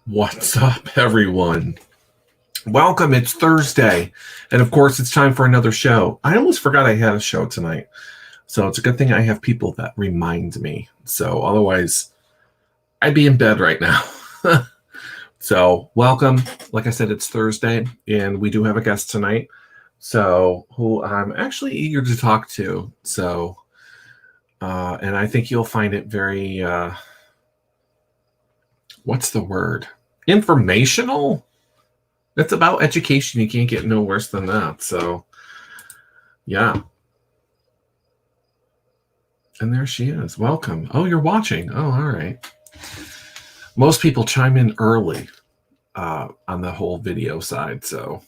What's up, everyone? Welcome. It's Thursday. And of course, it's time for another show. I almost forgot I had a show tonight. So it's a good thing I have people that remind me. So otherwise, I'd be in bed right now. So welcome. Like I said, it's Thursday, and we do have a guest tonight. So who I'm actually eager to talk to. So, and I think you'll find it very, what's the word? Informational? It's about education. You can't get no worse than that. So, yeah. And there she is. Welcome. Oh, you're watching. Oh, all right. Most people chime in early on the whole video side. So,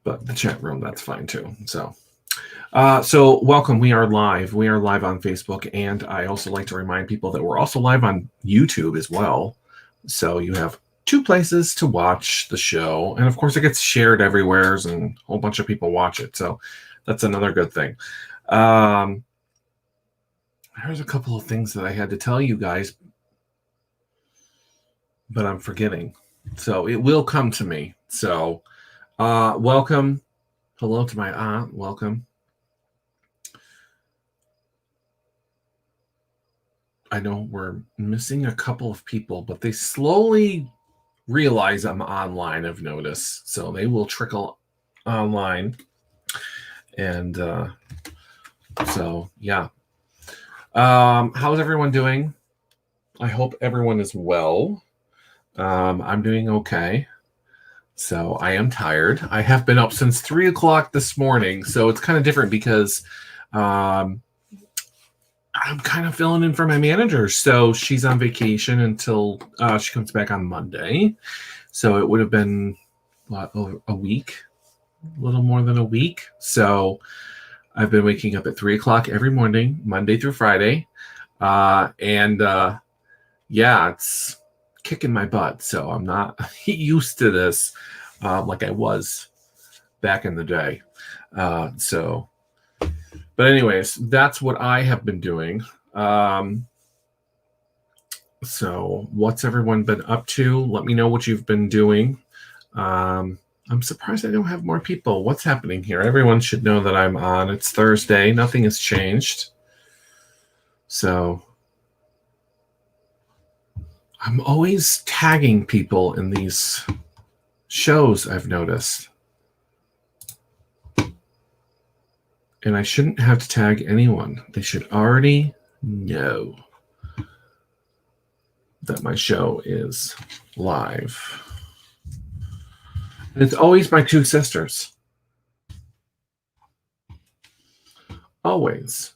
but the chat room, that's fine too. So, welcome. We are live. We are live on Facebook. And I also like to remind people that we're also live on YouTube as well. So you have two places to watch the show, and of course it gets shared everywhere and a whole bunch of people watch it, so that's another good thing. There's a couple of things that I had to tell you guys, but I'm forgetting, so it will come to me. So welcome. Hello to my aunt. Welcome. I know we're missing a couple of people, but they slowly realize I'm online, I've noticed. So they will trickle online. And so, yeah. How's everyone doing? I hope everyone is well. I'm doing okay. So I am tired. I have been up since 3 o'clock this morning. So it's kind of different because I'm kind of filling in for my manager. So she's on vacation until she comes back on Monday. So it would have been, a week? A little more than a week. So I've been waking up at 3 o'clock every morning, Monday through Friday. Yeah, it's kicking my butt. So I'm not used to this like I was back in the day. But anyways, that's what I have been doing. So what's everyone been up to? Let me know what you've been doing. I'm surprised I don't have more people. What's happening here? Everyone should know that I'm on. It's Thursday. Nothing has changed. So I'm always tagging people in these shows, I've noticed. And I shouldn't have to tag anyone. They should already know that my show is live. And it's always my two sisters. Always.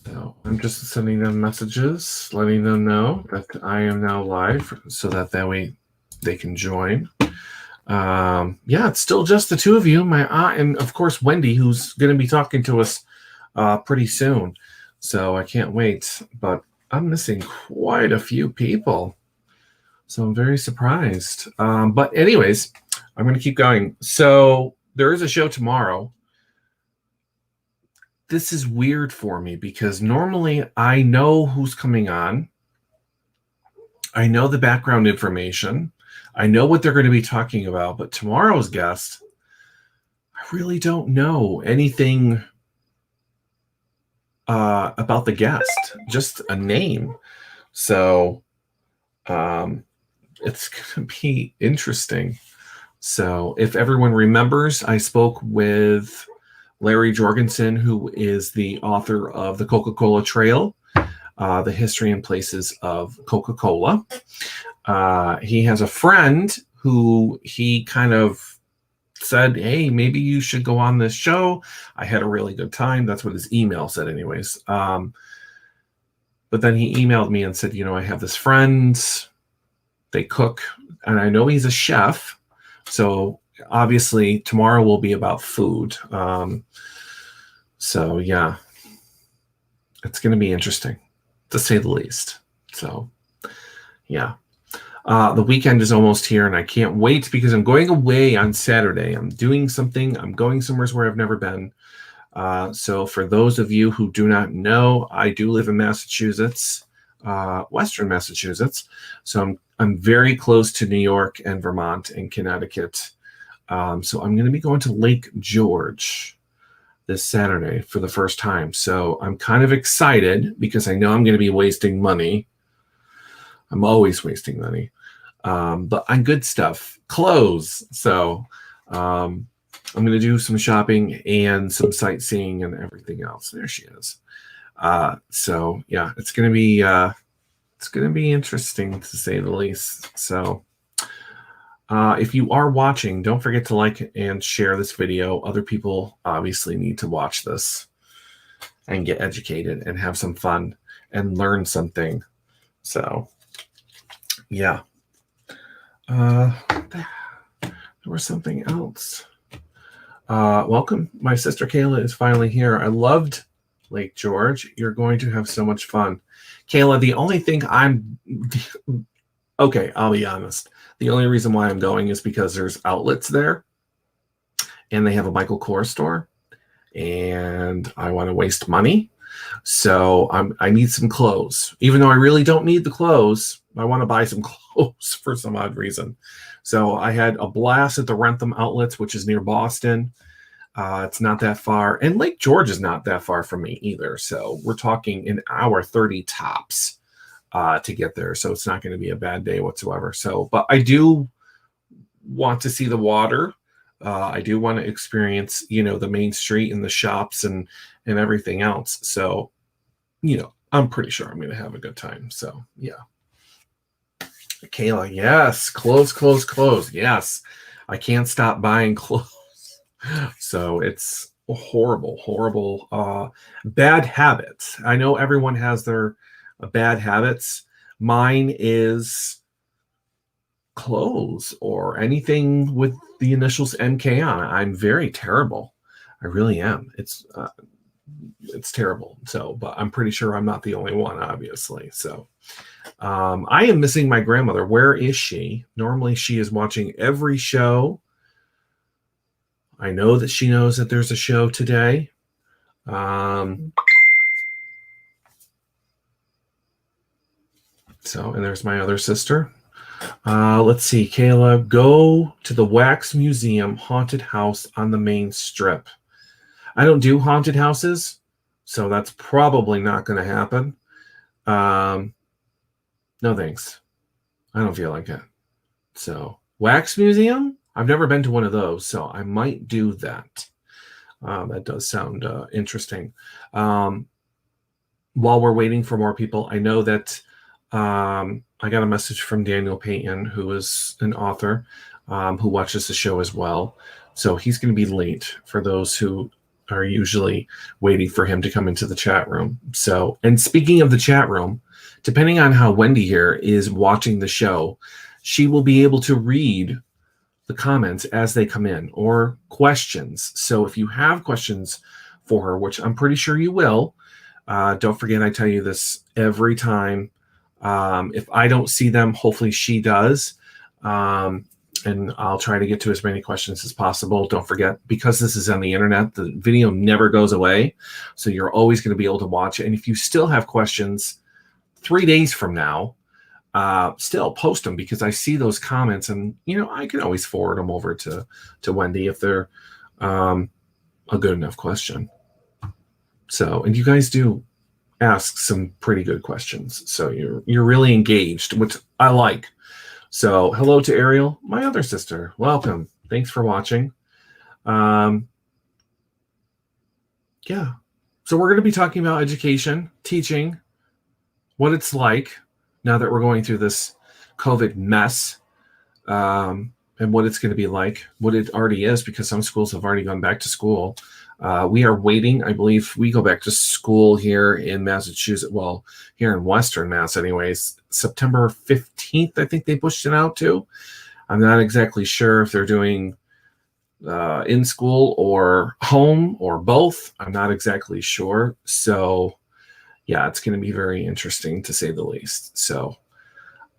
So I'm just sending them messages, letting them know that I am now live so that way they can join. Yeah, it's still just the two of you, my aunt, and of course Wendy, who's going to be talking to us pretty soon. So I can't wait. But I'm missing quite a few people, so I'm very surprised. But anyways, I'm going to keep going. So there is a show tomorrow. This is weird for me because normally I know who's coming on. I know the background information. I know what they're going to be talking about, but tomorrow's guest, I really don't know anything about the guest, just a name. So it's going to be interesting. So if everyone remembers, I spoke with Larry Jorgensen, who is the author of The Coca-Cola Trail, The History and Places of Coca-Cola. He has a friend who he kind of said, hey, maybe you should go on this show. I had a really good time. That's what his email said anyways. But then he emailed me and said, I have this friend. They cook, and I know he's a chef. So obviously tomorrow will be about food. So yeah, it's going to be interesting to say the least. So yeah. The weekend is almost here, and I can't wait because I'm going away on Saturday. I'm doing something. I'm going somewhere where I've never been. So for those of you who do not know, I do live in Massachusetts, Western Massachusetts. So I'm very close to New York and Vermont and Connecticut. So I'm going to be going to Lake George this Saturday for the first time. So I'm kind of excited because I know I'm going to be wasting money. I'm always wasting money. But on good stuff, clothes. So I'm going to do some shopping and some sightseeing and everything else. There she is. So yeah, it's going to be interesting to say the least. So if you are watching, don't forget to like and share this video. Other people obviously need to watch this and get educated and have some fun and learn something. So yeah. There was something else. Welcome. My sister Kayla is finally here. I loved Lake George. You're going to have so much fun. Kayla, the only thing okay, I'll be honest. The only reason why I'm going is because there's outlets there and they have a Michael Kors store and I want to waste money. So I need some clothes. Even though I really don't need the clothes, I want to buy some clothes for some odd reason. So I had a blast at the Rentham outlets, which is near Boston. It's not that far. And Lake George is not that far from me either. So we're talking an hour 30 tops to get there. So it's not going to be a bad day whatsoever. So, but I do want to see the water. I do want to experience, the main street and the shops and everything else. So, I'm pretty sure I'm going to have a good time. So, yeah. Kayla, yes. Clothes. Yes. I can't stop buying clothes. So it's horrible, bad habits. I know everyone has their bad habits. Mine is clothes or anything with the initials MK on it. I'm very terrible. I really am. It's terrible. So, but I'm pretty sure I'm not the only one, obviously. So, I am missing my grandmother. Where is she? Normally, she is watching every show. I know that she knows that there's a show today. So, and there's my other sister. Let's see, Kayla, go to the Wax Museum haunted house on the main strip. I don't do haunted houses, so that's probably not going to happen. No thanks. I don't feel like it. So, Wax Museum? I've never been to one of those, so I might do that. That does sound interesting. While we're waiting for more people, I know that I got a message from Daniel Payton, who is an author who watches the show as well. So he's going to be late for those who are usually waiting for him to come into the chat room. So, and speaking of the chat room, depending on how Wendy here is watching the show, she will be able to read the comments as they come in or questions. So if you have questions for her, which I'm pretty sure you will, don't forget I tell you this every time. If I don't see them, hopefully she does. And I'll try to get to as many questions as possible. Don't forget, because this is on the internet, the video never goes away. So you're always going to be able to watch it. And if you still have questions 3 days from now, still post them because I see those comments and, I can always forward them over to Wendy if they're a good enough question. So, and you guys do ask some pretty good questions. So you're really engaged, which I like. So hello to Ariel, my other sister. Welcome. Thanks for watching. Yeah. So we're going to be talking about education, teaching, what it's like now that we're going through this COVID mess, and what it's going to be like, what it already is, because some schools have already gone back to school. We are waiting. I believe we go back to school here in Massachusetts. Well, here in Western Mass anyways, September 15th, I think they pushed it out to. I'm not exactly sure if they're doing in school or home or both. I'm not exactly sure. So yeah, it's going to be very interesting to say the least. So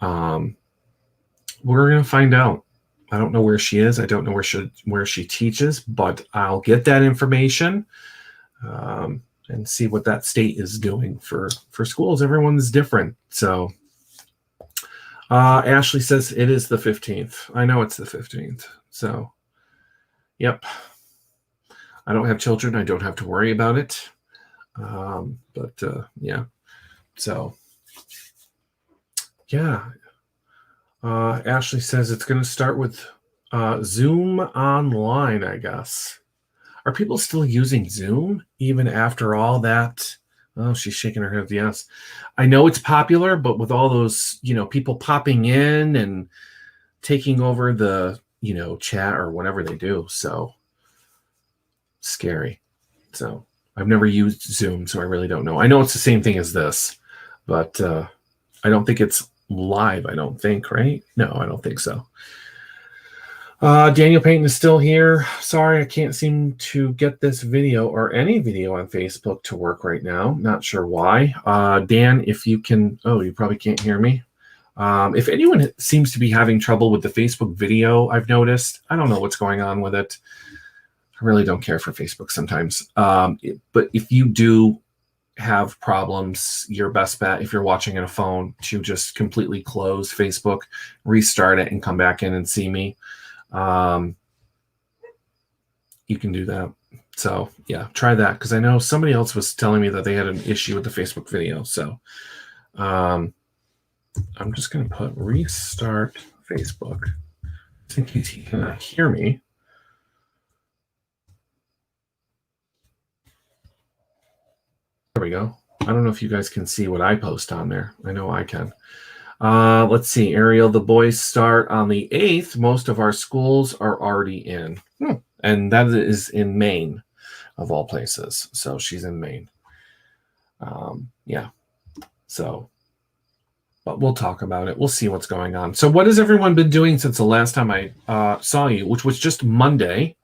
we're going to find out. I don't know where she is. I don't know where she teaches, but I'll get that information and see what that state is doing for schools. Everyone's different. So Ashley says it is the 15th. I know it's the 15th. So, yep. I don't have children. I don't have to worry about it. Yeah. So, yeah. Ashley says it's going to start with Zoom online, I guess. Are people still using Zoom even after all that? Oh, she's shaking her head. Yes. I know it's popular, but with all those, people popping in and taking over the, chat or whatever they do. So scary. So I've never used Zoom, so I really don't know. I know it's the same thing as this, but I don't think it's live. I don't think, right? No, I don't think so. Daniel Payton is still here. Sorry, I can't seem to get this video or any video on Facebook to work right now. Not sure why. Dan, if you can... Oh, you probably can't hear me. If anyone seems to be having trouble with the Facebook video, I've noticed. I don't know what's going on with it. I really don't care for Facebook sometimes. But if you do have problems, your best bet, if you're watching on a phone, to just completely close Facebook, restart it, and come back in and see me. You can do that. So yeah, try that, because I know somebody else was telling me that they had an issue with the Facebook video. So I'm just going to put restart Facebook in case he cannot hear me. There we go. I don't know if you guys can see what I post on there. I know I can. Let's see, Ariel, the boys start on the 8th. Most of our schools are already in. And that is in Maine, of all places. So she's in Maine. Yeah. So, but we'll talk about it. We'll see what's going on. So what has everyone been doing since the last time I saw you, which was just Monday,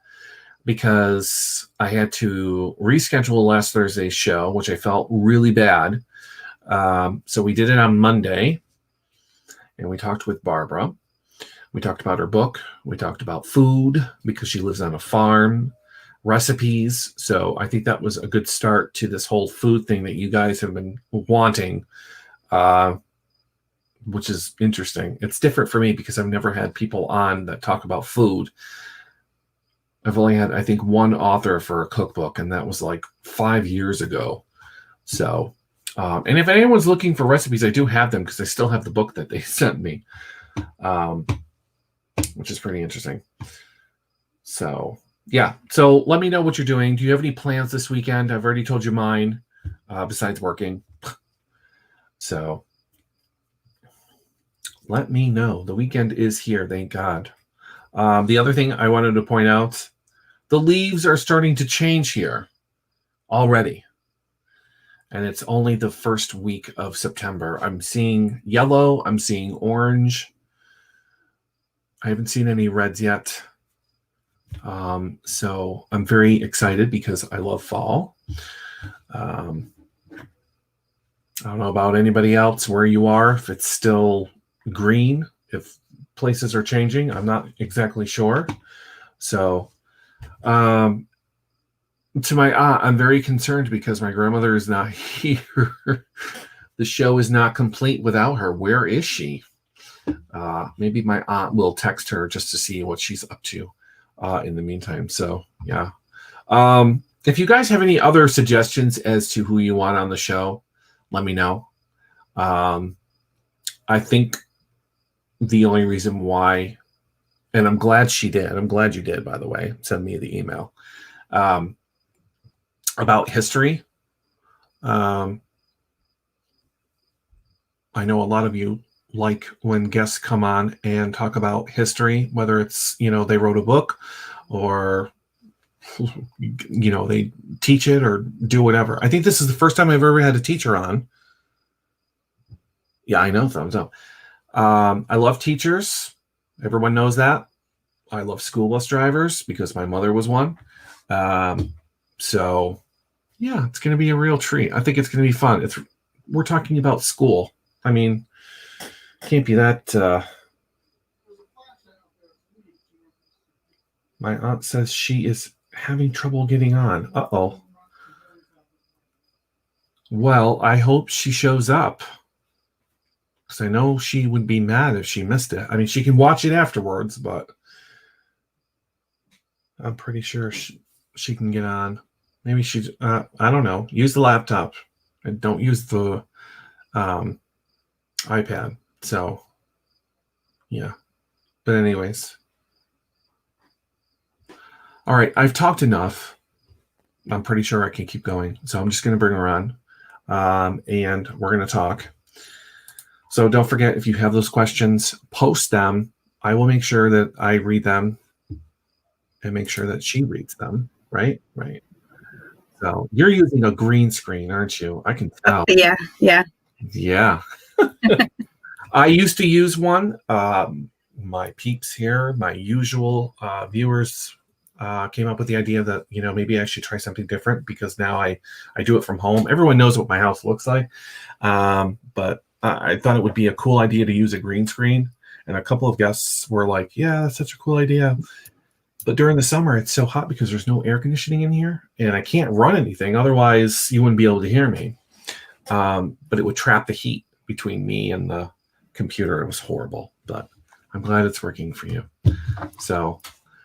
because I had to reschedule last Thursday's show, which I felt really bad. So we did it on Monday. And we talked with Barbara. We talked about her book. We talked about food, because she lives on a farm, recipes. So I think that was a good start to this whole food thing that you guys have been wanting, which is interesting. It's different for me because I've never had people on that talk about food. I've only had, I think, one author for a cookbook, and that was like 5 years ago. So... and if anyone's looking for recipes, I do have them, because I still have the book that they sent me, which is pretty interesting. So, yeah. So let me know what you're doing. Do you have any plans this weekend? I've already told you mine, besides working. So let me know. The weekend is here, thank God. The other thing I wanted to point out, the leaves are starting to change here already. And it's only the first week of September. I'm seeing yellow. I'm seeing orange. I haven't seen any reds yet. So I'm very excited because I love fall. I don't know about anybody else where you are, if it's still green, if places are changing. I'm not exactly sure. So... to my aunt, I'm very concerned because my grandmother is not here. The show is not complete without her. Where is she? Maybe my aunt will text her just to see what she's up to in the meantime. So, yeah. If you guys have any other suggestions as to who you want on the show, let me know. I think the only reason why, and I'm glad she did. I'm glad you did, by the way. Send me the email. About history. I know a lot of you like when guests come on and talk about history, whether it's, they wrote a book, or, they teach it or do whatever. I think this is the first time I've ever had a teacher on. Yeah, I know. Thumbs up. I love teachers. Everyone knows that. I love school bus drivers because my mother was one. So, yeah, it's going to be a real treat. I think it's going to be fun. We're talking about school. I mean, can't be that. My aunt says she is having trouble getting on. Uh-oh. Well, I hope she shows up because I know she would be mad if she missed it. I mean, she can watch it afterwards, but I'm pretty sure she can get on. Maybe she's, I don't know. Use the laptop and don't use the um, iPad. So, yeah. But, anyways. All right. I've talked enough. I'm pretty sure I can keep going. So, I'm just going to bring her on and we're going to talk. So, don't forget, if you have those questions, post them. I will make sure that I read them and make sure that she reads them. Right? Right. So you're using a green screen, aren't you? I can tell. Yeah. Yeah. I used to use one. My peeps here, my usual viewers came up with the idea that, maybe I should try something different because now I do it from home. Everyone knows what my house looks like. But I thought it would be a cool idea to use a green screen. And a couple of guests were like, yeah, that's such a cool idea. But during the summer, it's so hot because there's no air conditioning in here and I can't run anything. Otherwise, you wouldn't be able to hear me. But it would trap the heat between me and the computer. It was horrible, but I'm glad it's working for you. So,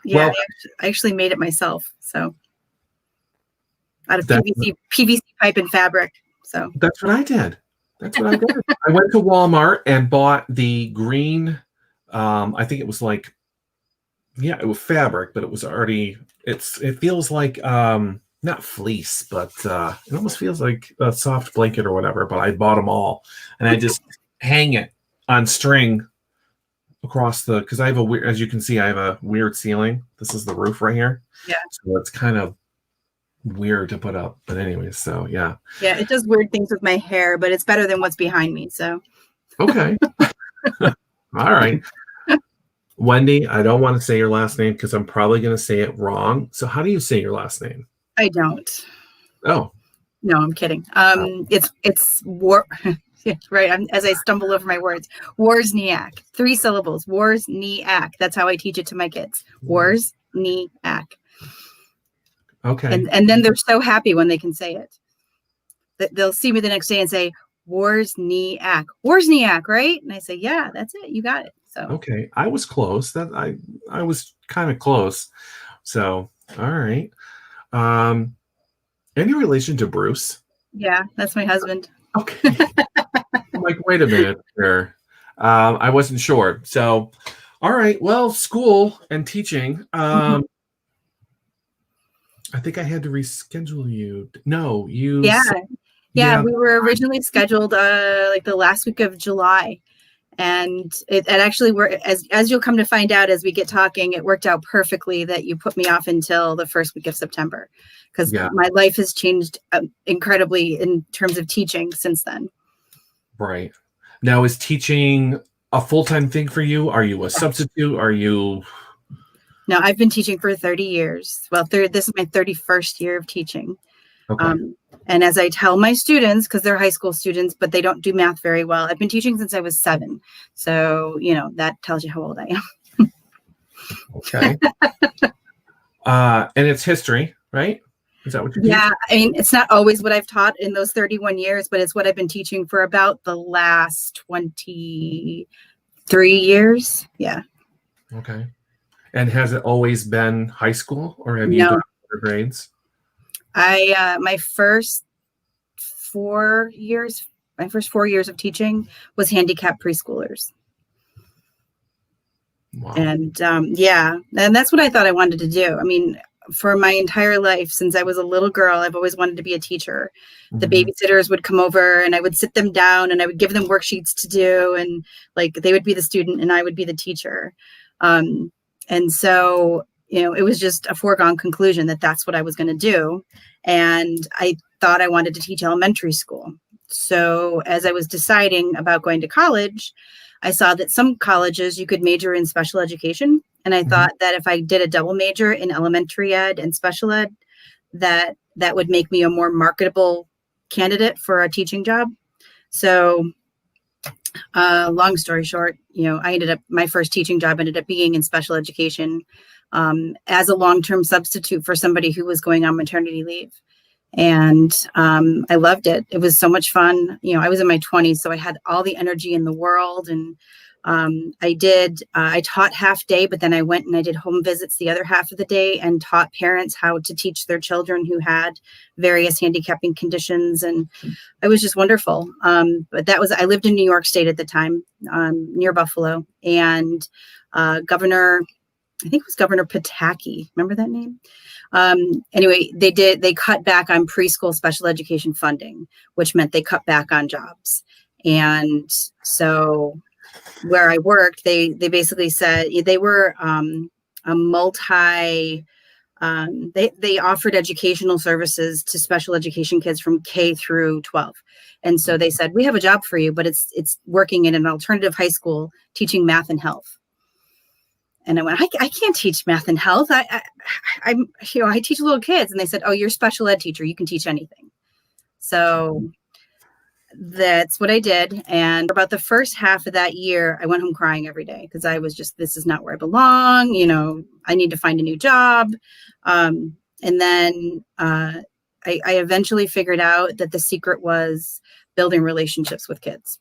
yeah, I actually made it myself. So out of PVC pipe and fabric. So that's what I did. I went to Walmart and bought the green. I think it was like, yeah, it was fabric, but it was already, it feels like, not fleece, but it almost feels like a soft blanket or whatever, but I bought them all and I just hang it on string across because I have as you can see, I have a weird ceiling. This is the roof right here. Yeah. So it's kind of weird to put up, but anyways, so yeah. Yeah, it does weird things with my hair, but it's better than what's behind me, so. Okay. All right. Wendy, I don't want to say your last name because I'm probably going to say it wrong. So how do you say your last name? I don't. Oh. No, I'm kidding. It's right. As I stumble over my words, Wawrzyniak, 3 syllables. Wawrzyniak. That's how I teach it to my kids. Wawrzyniak. Okay. And then they're so happy when they can say it. They'll see me the next day and say, Wawrzyniak, right? And I say, yeah, that's it. You got it. So okay, I was close. That I was kind of close. So all right. Any relation to Bruce? Yeah, that's my husband. Okay. I'm like, wait a minute there. I wasn't sure. So all right. Well, school and teaching. I think I had to reschedule you. No, you. Yeah. We were originally scheduled like the last week of July. And it actually as you'll come to find out as we get talking, it worked out perfectly that you put me off until the first week of September because my life has changed incredibly in terms of teaching since then. Right. Now, is teaching a full-time thing for you? Are you a substitute? Are you? No, I've been teaching for 30 years. Well, this is my 31st year of teaching. Okay. And as I tell my students, because they're high school students, but they don't do math very well, I've been teaching since I was 7. So, that tells you how old I am. Okay. And it's history, right? Is that what you're teaching? Yeah. I mean, it's not always what I've taught in those 31 years, but it's what I've been teaching for about the last 23 years. Yeah. Okay. And has it always been high school or have you done other grades? My first 4 years of teaching was handicapped preschoolers. Wow. And and that's what I thought I wanted to do. I mean, for my entire life, since I was a little girl, I've always wanted to be a teacher. Mm-hmm. The babysitters would come over and I would sit them down and I would give them worksheets to do. And like, they would be the student and I would be the teacher. And so, it was just a foregone conclusion that that's what I was going to do. And I thought I wanted to teach elementary school. So as I was deciding about going to college, I saw that some colleges you could major in special education. And I thought that if I did a double major in elementary ed and special ed, that would make me a more marketable candidate for a teaching job. So long story short, my first teaching job ended up being in special education as a long-term substitute for somebody who was going on maternity leave. And I loved it. It was so much fun. I was in my 20s, so I had all the energy in the world. And I taught half day, but then I went and I did home visits the other half of the day and taught parents how to teach their children who had various handicapping conditions. And it was just wonderful. But I lived in New York State at the time, near Buffalo, and Governor Pataki. Remember that name? Anyway, they cut back on preschool special education funding, which meant they cut back on jobs. And so where I worked, they basically said they were a they offered educational services to special education kids from K through 12. And so they said, we have a job for you, but it's working in an alternative high school teaching math and health. And I went, I can't teach math and health. I teach little kids. And they said, oh, you're a special ed teacher. You can teach anything. So that's what I did. And about the first half of that year, I went home crying every day because I was just, this is not where I belong. I need to find a new job. And then I eventually figured out that the secret was building relationships with kids.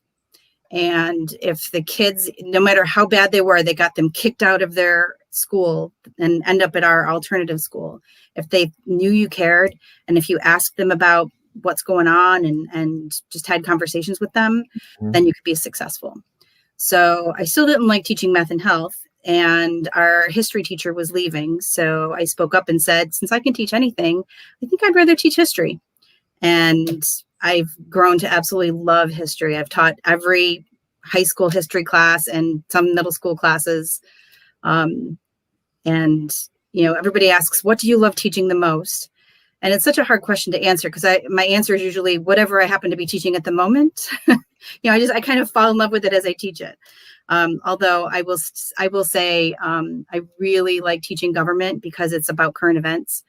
And if the kids, no matter how bad they were, they got them kicked out of their school and end up at our alternative school. If they knew you cared, and if you asked them about what's going on and just had conversations with them, then you could be successful. So I still didn't like teaching math and health, and our history teacher was leaving. So I spoke up and said, since I can teach anything, I think I'd rather teach history. And I've grown to absolutely love history. I've taught every high school history class and some middle school classes. And everybody asks, what do you love teaching the most? And it's such a hard question to answer because my answer is usually whatever I happen to be teaching at the moment. I kind of fall in love with it as I teach it. Although I will say I really like teaching government because it's about current events.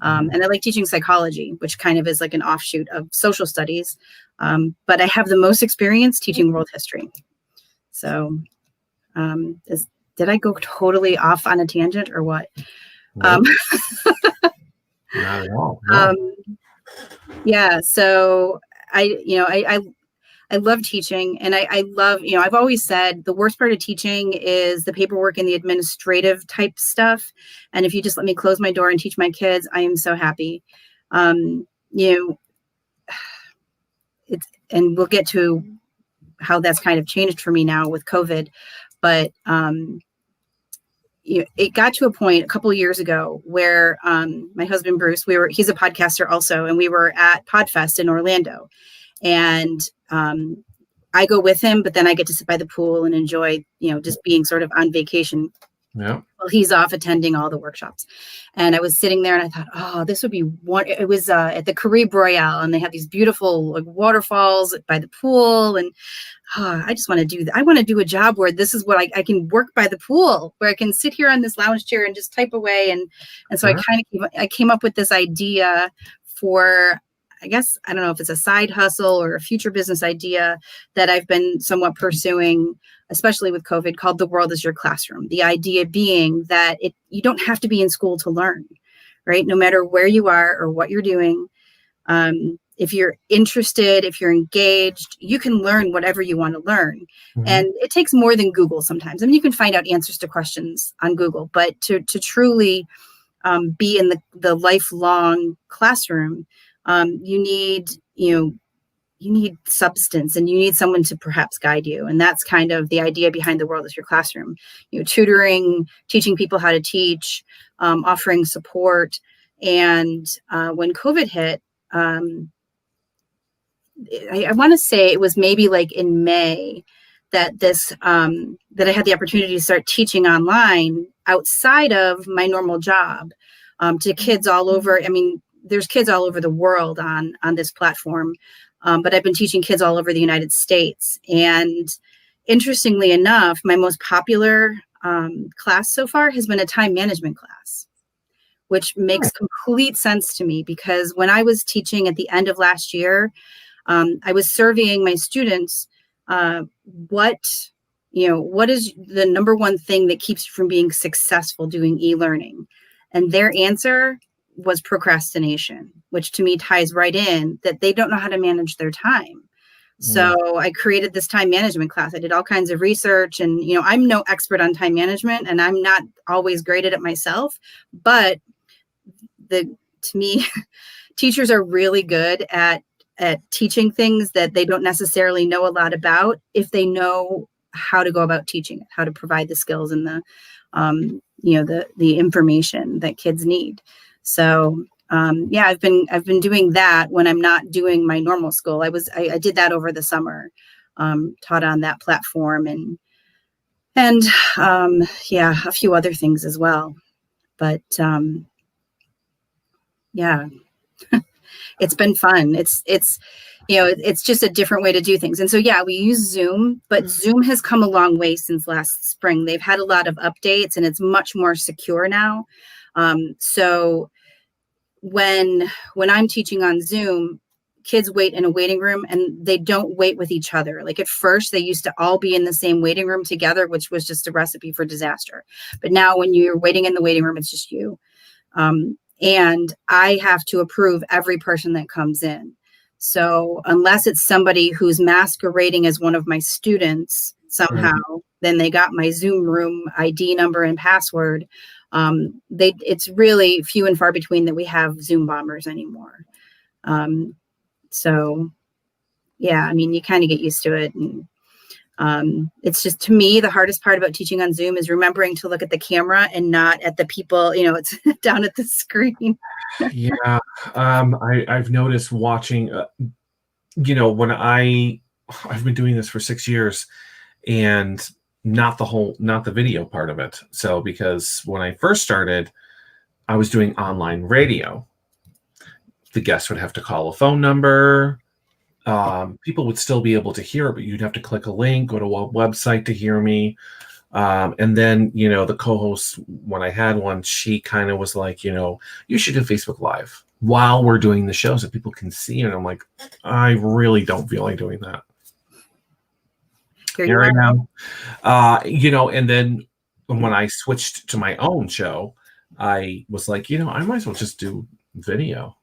And I like teaching psychology, which kind of is like an offshoot of social studies. But I have the most experience teaching world history. So did I go totally off on a tangent or what? Nope. Not at all. No. Yeah. So I love teaching, and I love, I've always said the worst part of teaching is the paperwork and the administrative type stuff. And if you just let me close my door and teach my kids, I am so happy. And we'll get to how that's kind of changed for me now with COVID, but it got to a point a couple of years ago where my husband, Bruce, he's a podcaster also, and we were at PodFest in Orlando. And I go with him, but then I get to sit by the pool and enjoy, just being sort of on vacation. Yeah. Well, he's off attending all the workshops. And I was sitting there and I thought, oh, this would be one. It was at the Caribe Royale, and they have these beautiful waterfalls by the pool. And I just want to do that. I want to do a job where this is what I can work by the pool, where I can sit here on this lounge chair and just type away. And so I came up with this idea for, I guess, I don't know if it's a side hustle or a future business idea that I've been somewhat pursuing, especially with COVID, called The World is Your Classroom. The idea being that you don't have to be in school to learn, right? No matter where you are or what you're doing. If you're interested, if you're engaged, you can learn whatever you want to learn. Mm-hmm. And it takes more than Google sometimes. I mean, you can find out answers to questions on Google, but to truly be in the lifelong classroom, you need substance, and you need someone to perhaps guide you. And that's kind of the idea behind The World is Your Classroom. Tutoring, teaching people how to teach, offering support. And when COVID hit, I want to say it was maybe like in May that that I had the opportunity to start teaching online outside of my normal job to kids all over. I mean, there's kids all over the world on this platform, but I've been teaching kids all over the United States. And interestingly enough, my most popular class so far has been a time management class, which makes complete sense to me because when I was teaching at the end of last year, I was surveying my students, what is the number one thing that keeps you from being successful doing e-learning? And their answer was procrastination, which to me ties right in that they don't know how to manage their time. So I created this time management class. I did all kinds of research, and, I'm no expert on time management, and I'm not always great at it myself, but to me, teachers are really good at teaching things that they don't necessarily know a lot about if they know how to go about teaching it, how to provide the skills and the information that kids need. So I've been doing that when I'm not doing my normal school. I did that over the summer, taught on that platform and a few other things as well. But it's been fun. It's just a different way to do things. And so, we use Zoom, but Zoom has come a long way since last spring. They've had a lot of updates, and it's much more secure now. So when I'm teaching on Zoom, kids wait in a waiting room, and they don't wait with each other. Like at first, they used to all be in the same waiting room together, which was just a recipe for disaster. But now when you're waiting in the waiting room, it's just you. And I have to approve every person that comes in. So unless it's somebody who's masquerading as one of my students somehow, then they got my Zoom room ID number and password. It's really few and far between that we have Zoom bombers anymore. You kind of get used to it. And it's just, to me, the hardest part about teaching on Zoom is remembering to look at the camera and not at the people, it's down at the screen. Yeah. I've noticed watching, when I've been doing this for 6 years, and not the video part of it. So, because when I first started, I was doing online radio. The guests would have to call a phone number. People would still be able to hear it, but you'd have to click a link, go to a website to hear me. And then, the co-host, when I had one, she kind of was like, you should do Facebook Live while we're doing the show so people can see. And I'm like, I really don't feel like doing that. Here I am. And then when I switched to my own show, I was like, I might as well just do video.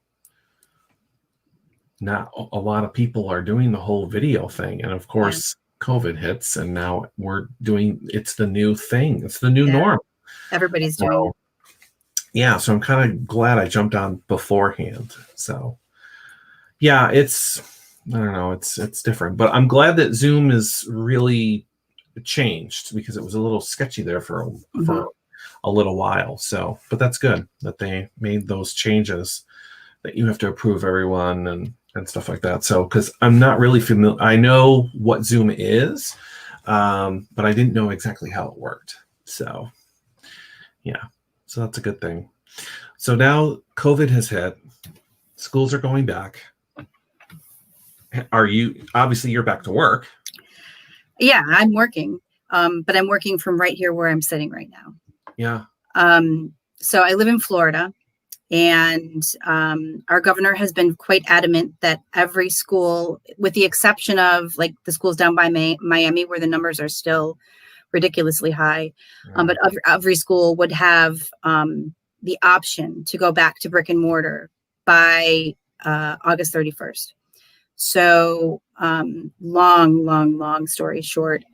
Not a lot of people are doing the whole video thing. And of course, COVID hits, and now it's the new thing. It's the new norm. Everybody's doing it. Yeah. So I'm kind of glad I jumped on beforehand. So yeah, I don't know, it's different, but I'm glad that Zoom is really changed, because it was a little sketchy there for a little while. So, but that's good that they made those changes, that you have to approve everyone and stuff like that. So, because I'm not really familiar, I know what Zoom is, but I didn't know exactly how it worked. So, yeah, so that's a good thing. So now COVID has hit, schools are going back. Obviously you're back to work? Yeah, I'm working, but I'm working from right here where I'm sitting right now. Yeah. So I live in Florida. And our governor has been quite adamant that every school, with the exception of like the schools down by Miami, where the numbers are still ridiculously high, but every school would have the option to go back to brick and mortar by August 31st. So long story short,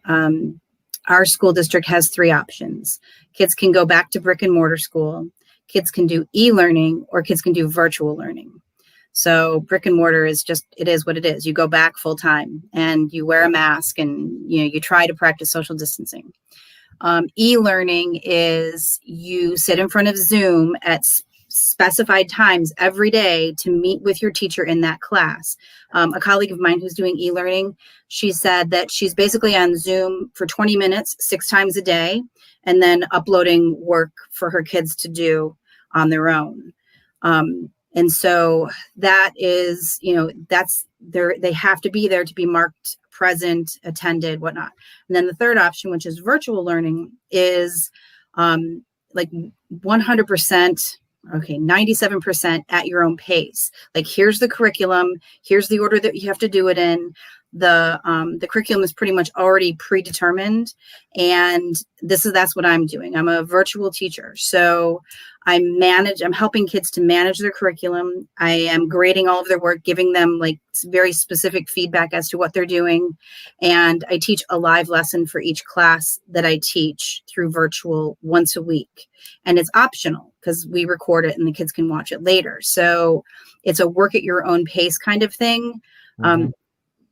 our school district has 3 options. Kids can go back to brick and mortar school. Kids can do e-learning, or kids can do virtual learning. So brick and mortar is it is what it is. You go back full time and you wear a mask, and you try to practice social distancing. E-learning is you sit in front of Zoom at specified times every day to meet with your teacher in that class. A colleague of mine who's doing e-learning, she said that she's basically on Zoom for 20 minutes, 6 times a day, and then uploading work for her kids to do on their own. And so that is, they have to be there to be marked present, attended, whatnot. And then the third option, which is virtual learning, is like 100%, 97% at your own pace. Like, here's the curriculum, here's the order that you have to do it in. The curriculum is pretty much already predetermined, and that's what I'm doing. I'm a virtual teacher, so I'm helping kids to manage their curriculum. I am grading all of their work, giving them like very specific feedback as to what they're doing. And I teach a live lesson for each class that I teach through virtual once a week. And it's optional because we record it and the kids can watch it later. So it's a work at your own pace kind of thing. Mm-hmm.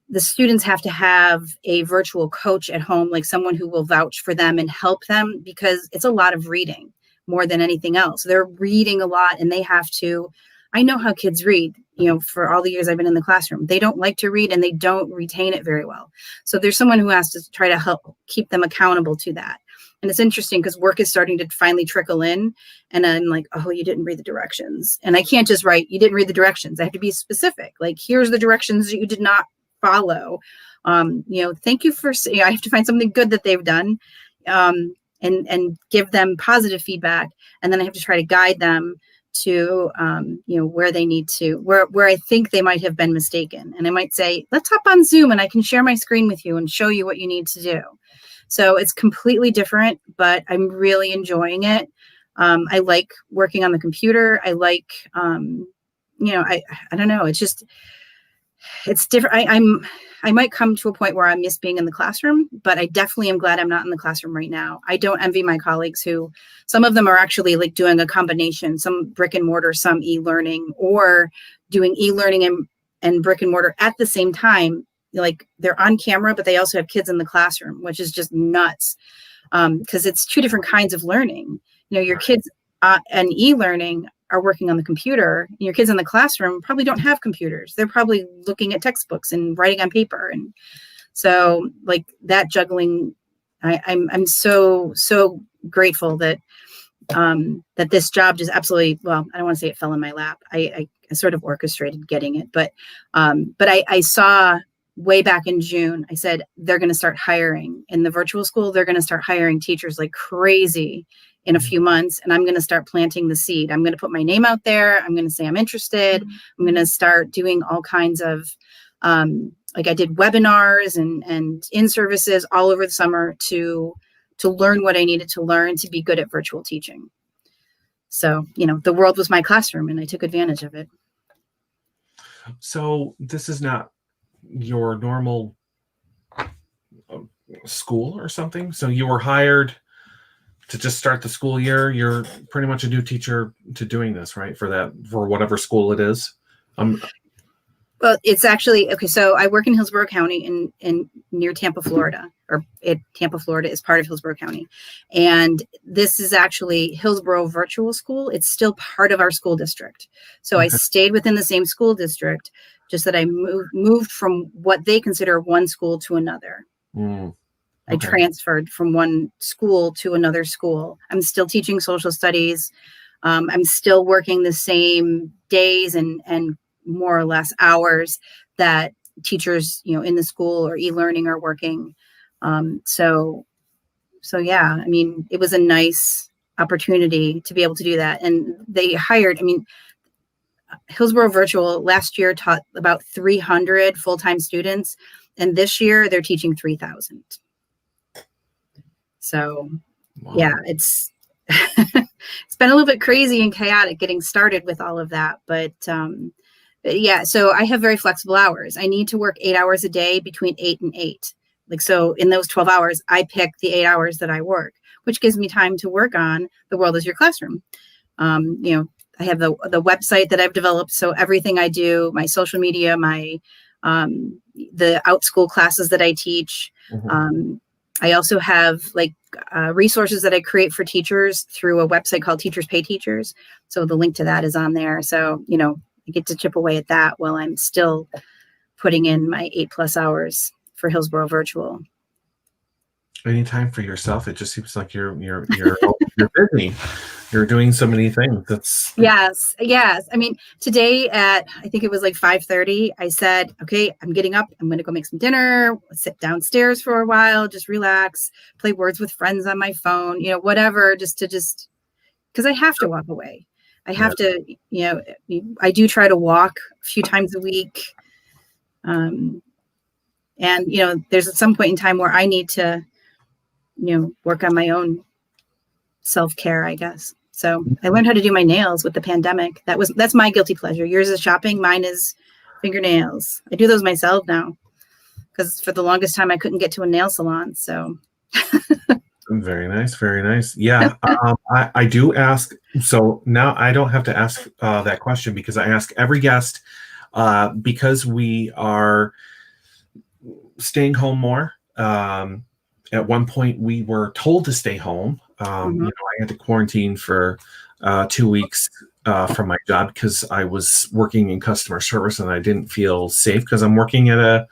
The students have to have a virtual coach at home, like someone who will vouch for them and help them, because it's a lot of reading more than anything else. They're reading a lot and they have to, I know how kids read, for all the years I've been in the classroom, they don't like to read and they don't retain it very well. So there's someone who has to try to help keep them accountable to that. And it's interesting because work is starting to finally trickle in, and I'm like, oh, you didn't read the directions. And I can't just write, you didn't read the directions. I have to be specific. Like, here's the directions that you did not follow. Thank you for, I have to find something good that they've done. And give them positive feedback. And then I have to try to guide them to, where they need to, where I think they might have been mistaken. And I might say, let's hop on Zoom and I can share my screen with you and show you what you need to do. So it's completely different, but I'm really enjoying it. I like working on the computer. I like, I don't know. It's different. I might come to a point where I miss being in the classroom, but I definitely am glad I'm not in the classroom right now. I don't envy my colleagues who, some of them are actually like doing a combination, some brick and mortar, some e-learning, or doing e-learning and brick and mortar at the same time. Like, they're on camera, but they also have kids in the classroom, which is just nuts. Because it's two different kinds of learning. Your kids and e-learning are working on the computer. Your kids in the classroom probably don't have computers. They're probably looking at textbooks and writing on paper. And so, like, that juggling, I'm so grateful that that this job just absolutely, well, I don't want to say it fell in my lap. I sort of orchestrated getting it, but I saw way back in June, I said, they're going to start hiring in the virtual school. They're going to start hiring teachers like crazy in a few months. And I'm going to start planting the seed. I'm going to put my name out there. I'm going to say I'm interested. I'm going to start doing all kinds of, like, I did webinars and in-services all over the summer to learn what I needed to learn to be good at virtual teaching. So, the world was my classroom and I took advantage of it. So this is not your normal school or something? So you were hired to just start the school year. You're pretty much a new teacher to doing this, right? For whatever school it is. Well, it's actually, okay, so I work in Hillsborough County in near Tampa, Florida, Tampa, Florida is part of Hillsborough County. And this is actually Hillsborough Virtual School. It's still part of our school district. So okay. I stayed within the same school district, just that I moved from what they consider one school to another. Okay. I transferred from one school to another school. I'm still teaching social studies. I'm still working the same days and more or less hours that teachers, in the school or e-learning are working. So yeah, I mean, it was a nice opportunity to be able to do that. And they hired, Hillsborough Virtual last year taught about 300 full-time students. And this year they're teaching 3,000. So wow. Yeah, it's been a little bit crazy and chaotic getting started with all of that. But yeah, so I have very flexible hours. I need to work 8 hours a day between 8 and 8. Like, so in those 12 hours, I pick the 8 hours that I work, which gives me time to work on The World is Your Classroom. I have the website that I've developed. So everything I do, my social media, my the outschool classes that I teach. Mm-hmm. I also have resources that I create for teachers through a website called Teachers Pay Teachers. So the link to that is on there. So, I get to chip away at that while I'm still putting in my 8+ hours for Hillsborough Virtual. Any time for yourself? It just seems like you're busy. You're doing so many things. Yes. Today at, I think it was 5:30, I said, okay, I'm getting up. I'm going to go make some dinner, sit downstairs for a while, just relax, play Words with Friends on my phone, whatever, just because I have to walk away. I have to, I do try to walk a few times a week. And, there's at some point in time where I need to, work on my own self-care, I guess. So I learned how to do my nails with the pandemic. That's my guilty pleasure. Yours is shopping. Mine is fingernails. I do those myself now because for the longest time I couldn't get to a nail salon. So Very nice, very nice. Yeah, I do ask. So now I don't have to ask that question because I ask every guest because we are staying home more. At one point, we were told to stay home. mhm. I had to quarantine for 2 weeks from my job because I was working in customer service and I didn't feel safe because I'm working at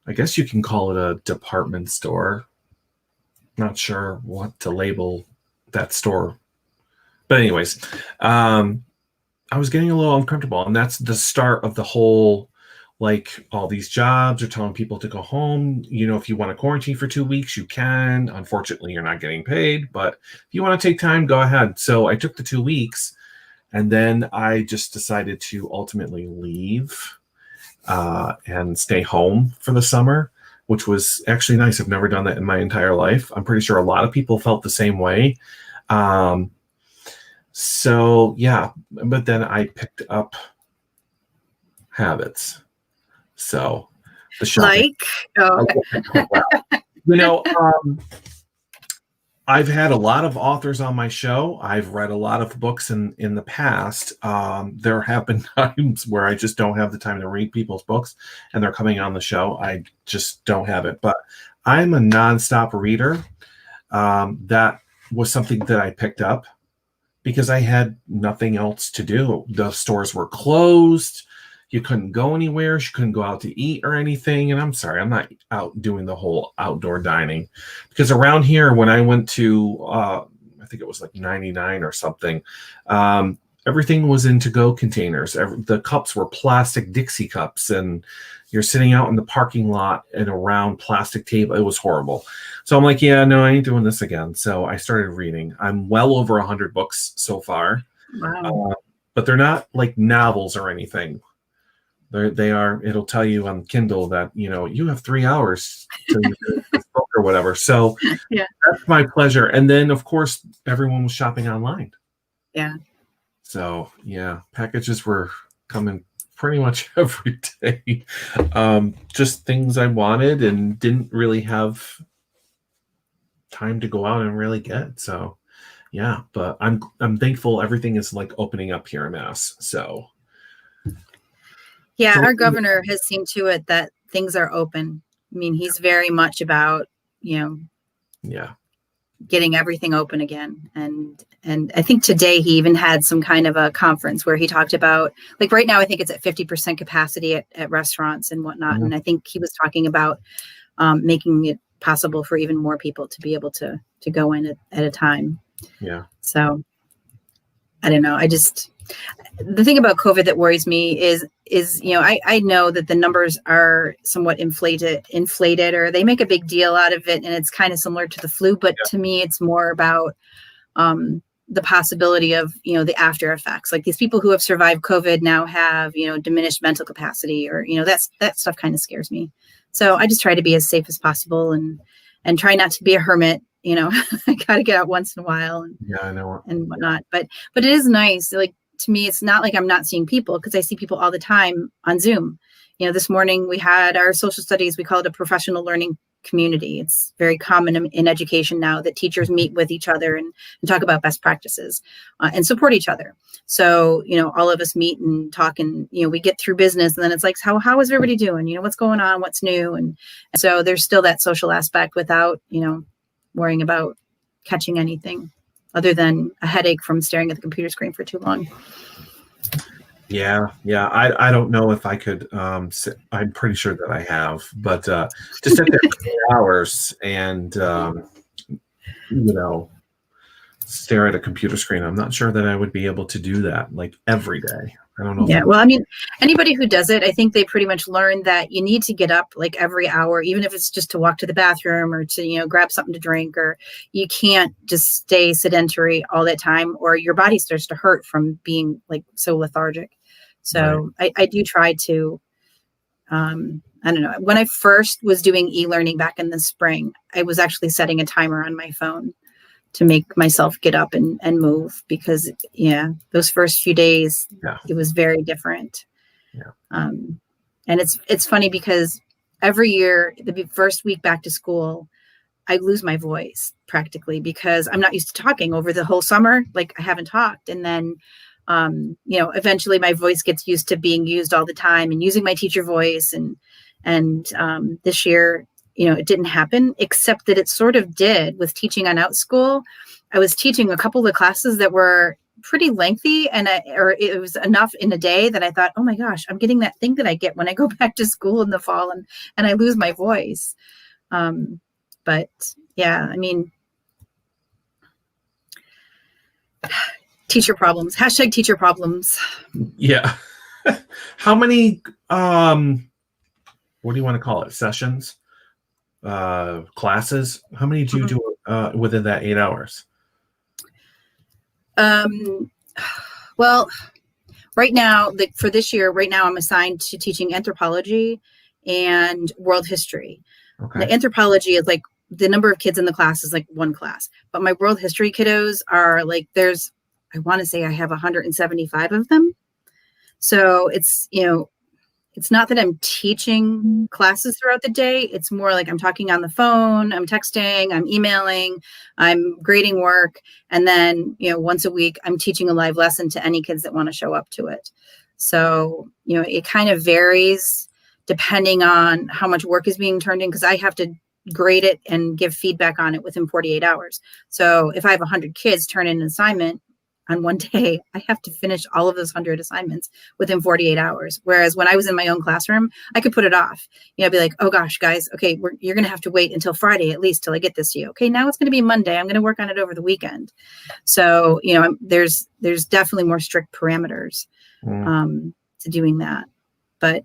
I guess you can call it a department store. Not sure what to label that store. But anyways, I was getting a little uncomfortable. And that's the start of the whole, like all these jobs are telling people to go home. If you want to quarantine for 2 weeks, you can. Unfortunately, you're not getting paid. But if you want to take time, go ahead. So I took the 2 weeks. And then I just decided to ultimately leave and stay home for the summer, which was actually nice. I've never done that in my entire life. I'm pretty sure a lot of people felt the same way. So yeah, but then I picked up habits. So the shopping. Oh, I've had a lot of authors on my show. I've read a lot of books in the past. There have been times where I just don't have the time to read people's books and they're coming on the show. I just don't have it. But I'm a nonstop reader. That was something that I picked up because I had nothing else to do. The stores were closed. You couldn't go anywhere. You couldn't go out to eat or anything. And I'm sorry, I'm not out doing the whole outdoor dining because around here, when I went to, I think it was like 99 or something, everything was in to-go containers. The cups were plastic Dixie cups and you're sitting out in the parking lot and around plastic table. It was horrible. So I'm like, yeah, no, I ain't doing this again. So I started reading. I'm well over 100 books so far. wow. But they're not like novels or anything. They are. It'll tell you on Kindle that you have 3 hours to read this book or whatever. So Yeah. that's my pleasure. And then of course everyone was shopping online. Yeah. So yeah, packages were coming pretty much every day. Just things I wanted and didn't really have time to go out and really get. So yeah, but I'm thankful everything is like opening up here in Mass. So. Yeah, So, our governor has seen to it that things are open. I mean, he's very much about, yeah. getting everything open again. And I think today he even had some kind of a conference where he talked about, like right now, I think it's at 50% capacity at restaurants and whatnot. Mhm. And I think he was talking about making it possible for even more people to be able to go in at a time. Yeah. So I don't know. The thing about COVID that worries me is I know that the numbers are somewhat inflated, or they make a big deal out of it, and it's kind of similar to the flu. But to me, it's more about the possibility of the after effects. Like these people who have survived COVID now have diminished mental capacity, or that stuff kind of scares me. So I just try to be as safe as possible and try not to be a hermit. I got to get out once in a while I know. and whatnot. But it is nice. Like to me, it's not like I'm not seeing people because I see people all the time on Zoom. This morning we had our social studies. We call it a professional learning community. It's very common in education now that teachers meet with each other and talk about best practices and support each other. So, all of us meet and talk and, we get through business and then it's like, how is everybody doing? What's going on? What's new? And so there's still that social aspect without, worrying about catching anything other than a headache from staring at the computer screen for too long. Yeah. I don't know if I could. I'm pretty sure that I have, but just sit there for 3 hours and stare at a computer screen. I'm not sure that I would be able to do that like every day. I don't know. Yeah. Well, I mean, anybody who does it, I think they pretty much learned that you need to get up like every hour, even if it's just to walk to the bathroom or to, grab something to drink, or you can't just stay sedentary all that time or your body starts to hurt from being like so lethargic. So right. I do try to, I don't know. When I first was doing e-learning back in the spring, I was actually setting a timer on my phone to make myself get up and move, because those first few days, it was very different. And it's funny because every year, the first week back to school, I lose my voice practically because I'm not used to talking over the whole summer. Like I haven't talked. And then, eventually my voice gets used to being used all the time and using my teacher voice. And this year, it didn't happen, except that it sort of did with teaching on Outschool. I was teaching a couple of classes that were pretty lengthy, or it was enough in a day that I thought, oh my gosh, I'm getting that thing that I get when I go back to school in the fall and I lose my voice. But yeah, I mean, teacher problems, #teacher problems. Yeah. How many, what do you want to call it? Sessions, classes? How many do you do within that 8 hours? Well, right now, for this year, I'm assigned to teaching anthropology and world history. Okay. The anthropology is like the number of kids in the class is like one class, but my world history kiddos are like, I want to say I have 175 of them. So it's, it's not that I'm teaching classes throughout the day. It's more like I'm talking on the phone, I'm texting, I'm emailing, I'm grading work. And then, once a week, I'm teaching a live lesson to any kids that want to show up to it. So, it kind of varies depending on how much work is being turned in, because I have to grade it and give feedback on it within 48 hours. So if I have 100 kids turn in an assignment on one day, I have to finish all of those 100 assignments within 48 hours. Whereas when I was in my own classroom, I could put it off. I'd be like, oh gosh, guys, okay, you're going to have to wait until Friday at least till I get this to you. Okay, now it's going to be Monday. I'm going to work on it over the weekend. So, there's definitely more strict parameters to doing that. But,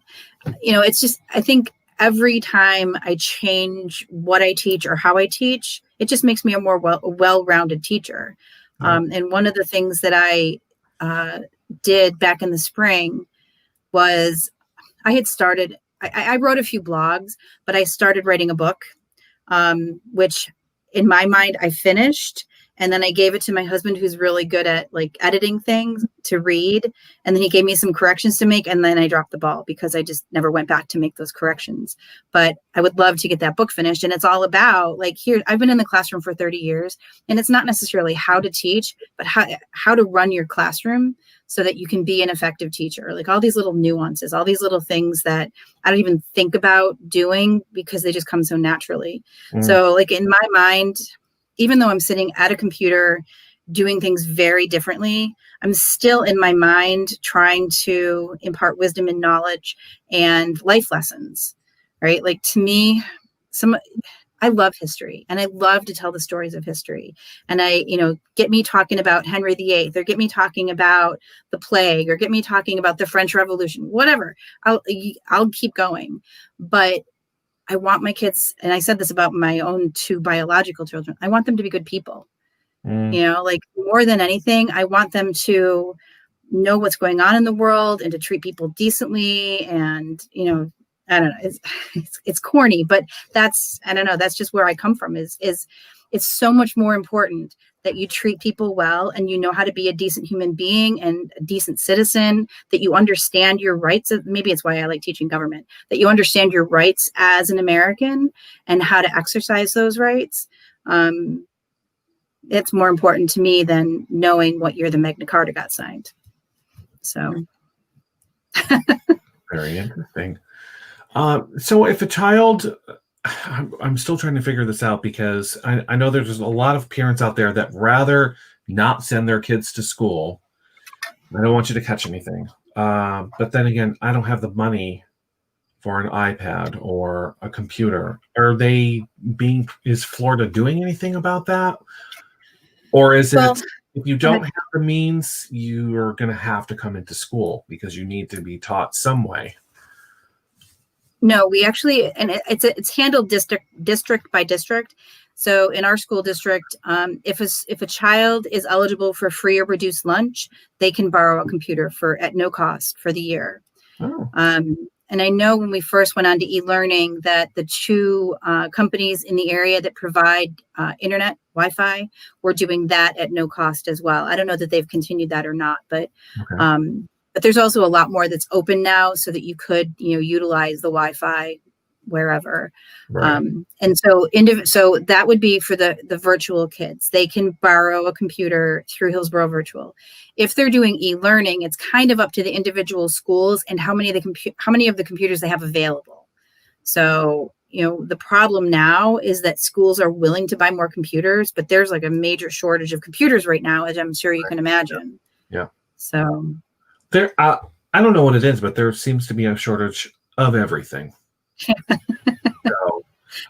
it's just, I think every time I change what I teach or how I teach, it just makes me a more well-rounded teacher. And one of the things that I did back in the spring was I wrote a few blogs, but I started writing a book, which in my mind I finished. And then I gave it to my husband, who's really good at like editing things, to read. And then he gave me some corrections to make. And then I dropped the ball because I just never went back to make those corrections. But I would love to get that book finished. And it's all about I've been in the classroom for 30 years, and it's not necessarily how to teach, but how to run your classroom so that you can be an effective teacher. Like all these little nuances, all these little things that I don't even think about doing because they just come so naturally. So like in my mind, even though I'm sitting at a computer doing things very differently, I'm still in my mind trying to impart wisdom and knowledge and life lessons, right? Like to me, I love history and I love to tell the stories of history. And get me talking about Henry VIII, or get me talking about the plague, or get me talking about the French Revolution, whatever. I'll keep going. But I want my kids, and I said this about my own 2 biological children, I want them to be good people. Like more than anything, I want them to know what's going on in the world and to treat people decently. And, I don't know, it's corny, but that's just where I come from is it's so much more important that you treat people well and you know how to be a decent human being and a decent citizen, that you understand your rights. Maybe it's why I like teaching government, that you understand your rights as an American and how to exercise those rights. It's more important to me than knowing what year the Magna Carta got signed. So. Very interesting. So if a child, I'm still trying to figure this out because I know there's a lot of parents out there that rather not send their kids to school. I don't want you to catch anything. But then again, I don't have the money for an iPad or a computer. Is Florida doing anything about that? Or is it, if you don't have the means, you are going to have to come into school because you need to be taught some way? No, we actually, and it's handled district by district. So in our school district, if a child is eligible for free or reduced lunch, they can borrow a computer at no cost for the year. Oh. And I know when we first went on to e-learning that the two companies in the area that provide internet Wi-Fi were doing that at no cost as well. I don't know that they've continued that or not, but there's also a lot more that's open now so that you could, utilize the Wi-Fi wherever. Right. And so that would be for the virtual kids. They can borrow a computer through Hillsborough Virtual. If they're doing e-learning, it's kind of up to the individual schools and how many of the computers they have available. So, the problem now is that schools are willing to buy more computers, but there's like a major shortage of computers right now, as I'm sure you can imagine. Yeah. So there, I don't know what it is, but there seems to be a shortage of everything. So,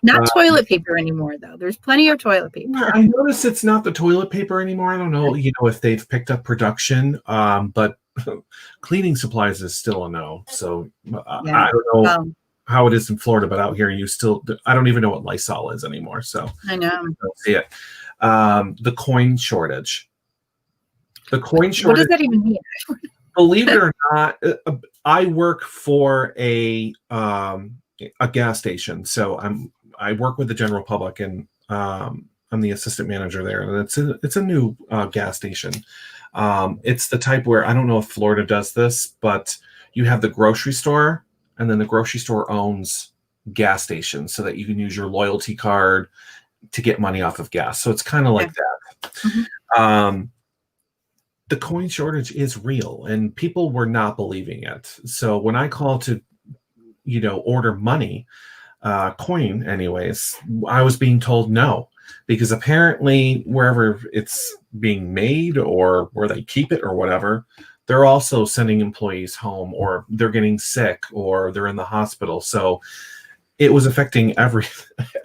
not toilet paper anymore, though. There's plenty of toilet paper. I notice it's not the toilet paper anymore. I don't know, if they've picked up production, but cleaning supplies is still a no. So I don't know how it is in Florida, but out here I don't even know what Lysol is anymore. So I know. I don't see it. The coin shortage. The coin shortage. What does that even mean? Believe it or not, I work for a gas station. So I work with the general public, and I'm the assistant manager there. And it's a new gas station. It's the type where, I don't know if Florida does this, but you have the grocery store, and then the grocery store owns gas stations so that you can use your loyalty card to get money off of gas. So it's kind of like that. Mm-hmm. The coin shortage is real, and people were not believing it. So when I called to, order money, coin anyways, I was being told no, because apparently wherever it's being made or where they keep it or whatever, they're also sending employees home, or they're getting sick, or they're in the hospital. So it was affecting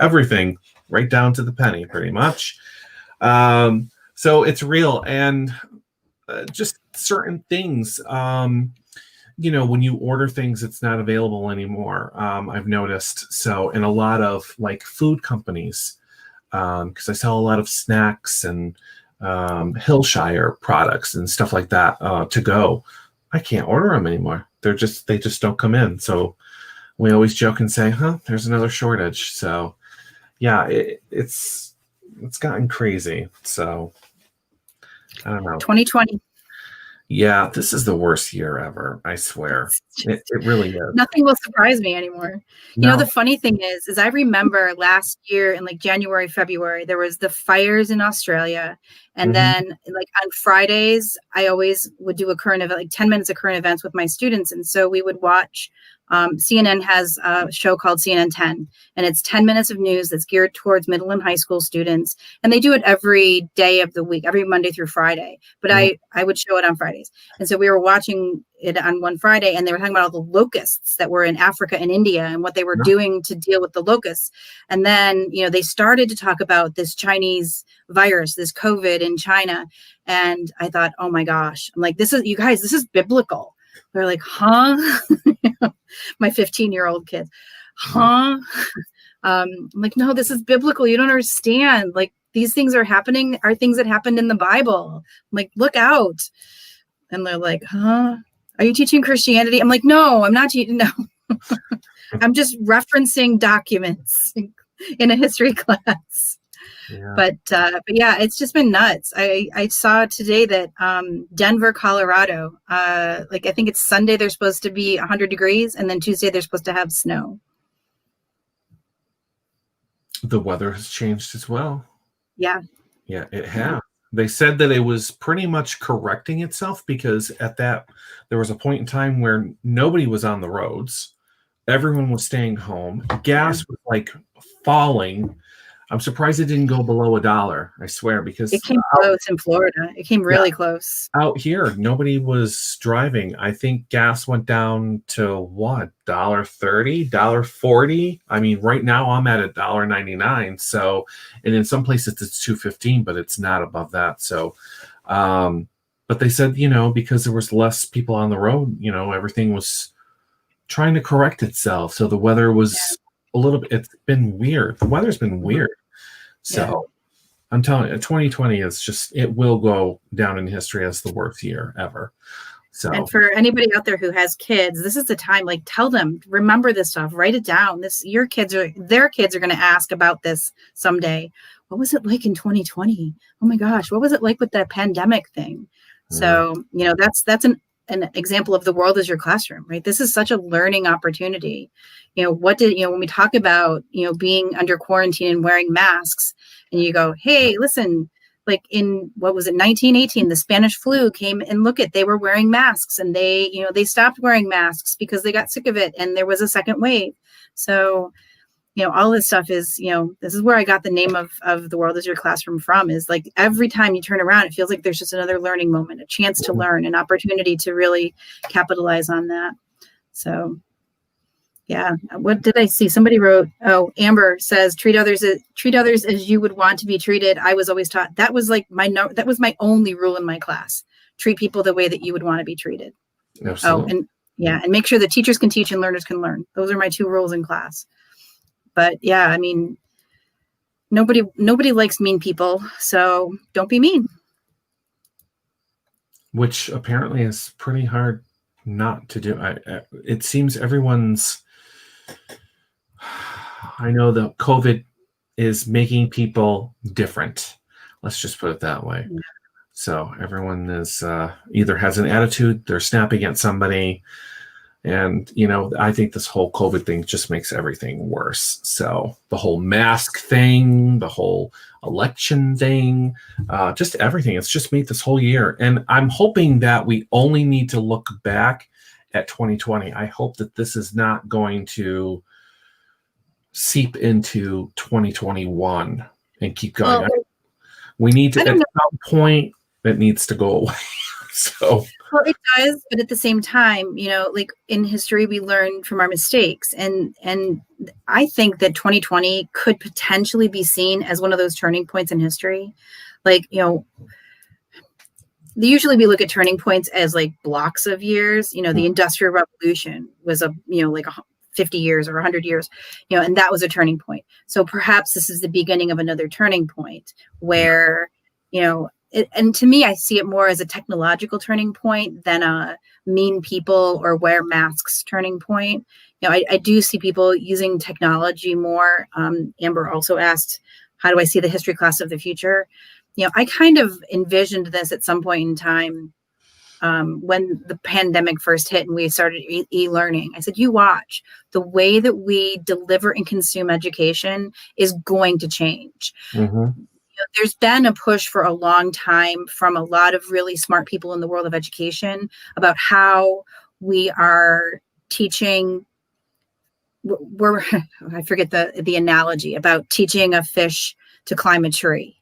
everything right down to the penny, pretty much. So it's real. And just certain things, when you order things, it's not available anymore. I've noticed. So in a lot of like food companies, because I sell a lot of snacks and Hillshire products and stuff like that to go, I can't order them anymore. They just don't come in. So we always joke and say, there's another shortage. So yeah, it's gotten crazy. So I don't know. 2020. Yeah, this is the worst year ever. I swear. It really is. Nothing will surprise me anymore. No. The funny thing is I remember last year in like January, February, there was the fires in Australia. And then like on Fridays, I always would do a current event, like 10 minutes of current events with my students. And so we would watch, CNN has a show called CNN 10, and it's 10 minutes of news that's geared towards middle and high school students. And they do it every day of the week, every Monday through Friday. But I would show it on Fridays. And so we were watching it on one Friday, and they were talking about all the locusts that were in Africa and India and what they were doing to deal with the locusts. And then, they started to talk about this Chinese virus, this COVID in China. And I thought, oh my gosh, I'm like, this is biblical. They're like, huh? My 15-year-old kids, huh? I'm like, no, this is biblical. You don't understand. Like, these things are things that happened in the Bible. I'm like, look out. And they're like, huh? Are you teaching Christianity? I'm like, no, I'm not teaching. No, I'm just referencing documents in a history class. Yeah. But yeah, it's just been nuts. I saw today that Denver, Colorado, I think it's Sunday, they're supposed to be 100 degrees, and then Tuesday they're supposed to have snow. The weather has changed as well. Yeah. Yeah, it has. They said that it was pretty much correcting itself, because there was a point in time where nobody was on the roads. Everyone was staying home. Gas was like falling. I'm surprised it didn't go below $1. I swear, because it came close in Florida. It came really close. Out here, nobody was driving. I think gas went down to what, $1.30, $1.40. I mean, right now I'm at $1.99. So, and in some places it's $2.15, but it's not above that. So, but they said, because there was less people on the road, everything was trying to correct itself. So the weather was a little bit, it's been weird. The weather's been weird. So I'm telling you, 2020 is it will go down in history as the worst year ever. So, And for anybody out there who has kids, this is the time, like, tell them, remember this stuff, write it down. Their kids are going to ask about this someday. What was it like in 2020? Oh my gosh, what was it like with that pandemic thing? So, that's an example of the world as your classroom, right? This is such a learning opportunity. When we talk about, being under quarantine and wearing masks, and you go, hey, listen, like in, what was it, 1918, the Spanish flu came, and they were wearing masks, and they stopped wearing masks because they got sick of it, and there was a second wave. So, all this stuff is, this is where I got the name of the world is your classroom from, is like every time you turn around, it feels like there's just another learning moment, a chance to learn, an opportunity to really capitalize on that. So yeah. What did I see? Somebody wrote, Amber says, treat others as you would want to be treated. I was always taught that was like that was my only rule in my class. Treat people the way that you would want to be treated. absolutely. And make sure that teachers can teach and learners can learn. Those are my 2 rules in class. But yeah, I mean, nobody likes mean people, so don't be mean. Which apparently is pretty hard not to do. It seems I know that COVID is making people different. Let's just put it that way. Yeah. So everyone is either has an attitude, they're snapping at somebody. And, I think this whole COVID thing just makes everything worse. So the whole mask thing, the whole election thing, just everything. It's just made this whole year. And I'm hoping that we only need to look back at 2020. I hope that this is not going to seep into 2021 and keep going. Well, we need to, at some point, it needs to go away. So. Well, it does, but at the same time, like in history, we learn from our mistakes, and I think that 2020 could potentially be seen as one of those turning points in history. Like, usually we look at turning points as like blocks of years. The Industrial Revolution was like 50 years or 100 years, and that was a turning point. So perhaps this is the beginning of another turning point where, and to me, I see it more as a technological turning point than a mean people or wear masks turning point. I do see people using technology more. Amber also asked, how do I see the history class of the future? I kind of envisioned this at some point in time when the pandemic first hit and we started e-learning. I said, you watch, the way that we deliver and consume education is going to change. Mm-hmm. There's been a push for a long time from a lot of really smart people in the world of education about how we are teaching. I forget the analogy about teaching a fish to climb a tree,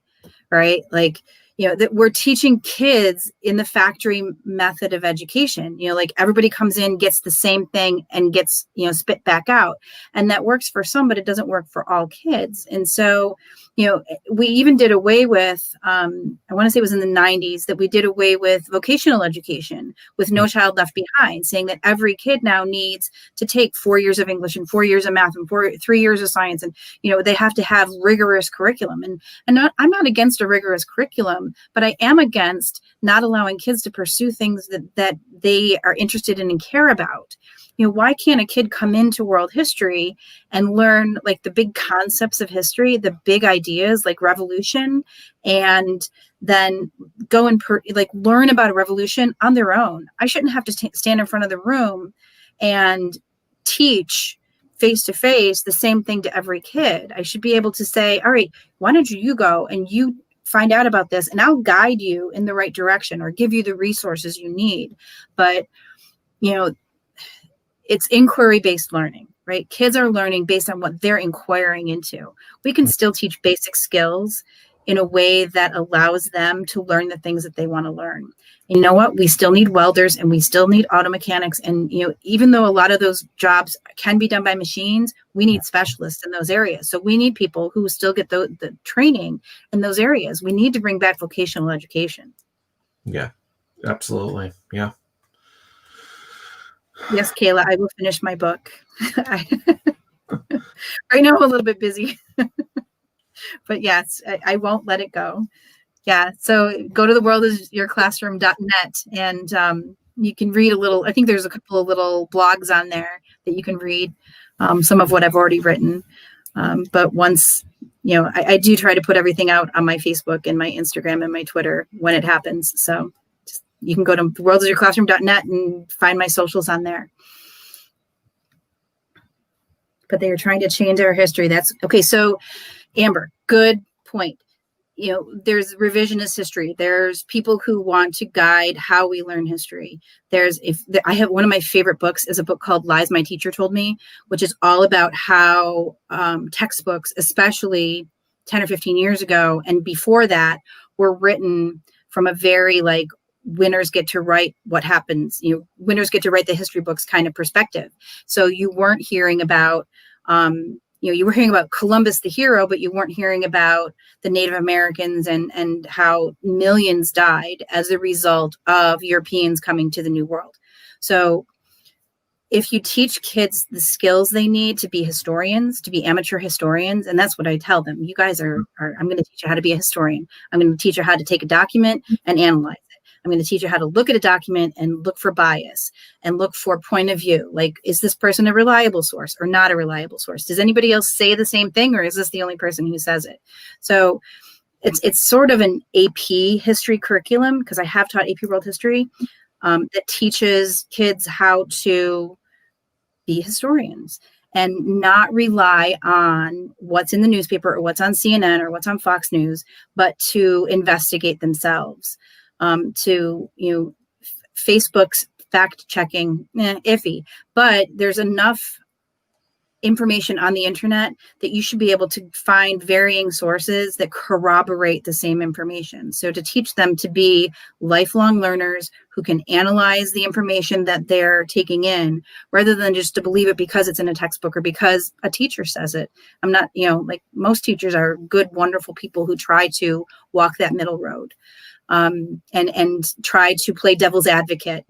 right? Like, that we're teaching kids in the factory method of education, like everybody comes in, gets the same thing and gets, spit back out. And that works for some, but it doesn't work for all kids. And so, we even did away with, I want to say it was in the 90s that we did away with vocational education with No Child Left Behind, saying that every kid now needs to take 4 years of English and 4 years of math and 3 years of science. And, they have to have rigorous curriculum. And I'm not against a rigorous curriculum, but I am against not allowing kids to pursue things that they are interested in and care about. Why can't a kid come into world history and learn like the big concepts of history, the big ideas like revolution, and then go and learn about a revolution on their own? I shouldn't have to stand in front of the room and teach face to face the same thing to every kid. I should be able to say, all right, why don't you go and you find out about this, and I'll guide you in the right direction or give you the resources you need. But, it's inquiry-based learning, right? Kids are learning based on what they're inquiring into. We can still teach basic skills in a way that allows them to learn the things that they want to learn. And you know what? We still need welders and we still need auto mechanics. And, even though a lot of those jobs can be done by machines, we need specialists in those areas. So we need people who still get the training in those areas. We need to bring back vocational education. Yeah, absolutely. Yeah. Yes, Kayla, I will finish my book. Right now I'm a little bit busy, but yes, I won't let it go. Yeah. So go to theworldisyourclassroom.net and you can read a little. I think there's a couple of little blogs on there that you can read, some of what I've already written. But once, I do try to put everything out on my Facebook and my Instagram and my Twitter when it happens. So you can go to worldisyourclassroom.net and find my socials on there. But they are trying to change our history. That's okay. So Amber, good point. There's revisionist history. There's people who want to guide how we learn history. I have one of my favorite books is a book called Lies My Teacher Told Me, which is all about how textbooks, especially 10 or 15 years ago and before that, were written from a very winners get to write what happens, winners get to write the history books kind of perspective. So you weren't hearing about you were hearing about Columbus, the hero, but you weren't hearing about the Native Americans and how millions died as a result of Europeans coming to the New World. So if you teach kids the skills they need to be historians, to be amateur historians, and that's what I tell them, you guys I'm going to teach you how to be a historian. I'm going to teach you how to take a document and analyze it. I'm going to teach you how to look at a document and look for bias and look for point of view. Is this person a reliable source or not a reliable source? Does anybody else say the same thing, or is this the only person who says it? So it's sort of an AP history curriculum, because I have taught AP World History that teaches kids how to be historians and not rely on what's in the newspaper or what's on CNN or what's on Fox News, but to investigate themselves. Facebook's fact checking, iffy, but there's enough information on the internet that you should be able to find varying sources that corroborate the same information. So to teach them to be lifelong learners who can analyze the information that they're taking in, rather than just to believe it because it's in a textbook or because a teacher says it. I'm not, most teachers are good, wonderful people who try to walk that middle road. And try to play devil's advocate,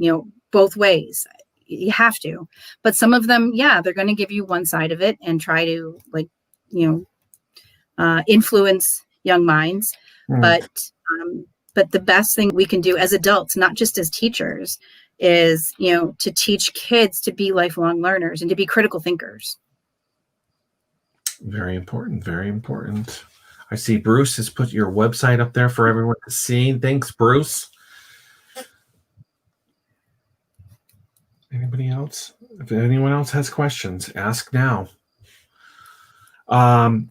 both ways. You have to. But some of them, they're going to give you one side of it and try to influence young minds. But the best thing we can do as adults, not just as teachers, is, to teach kids to be lifelong learners and to be critical thinkers. Very important. Very important. I see Bruce has put your website up there for everyone to see. Thanks, Bruce. Anybody else? If anyone else has questions, ask now. The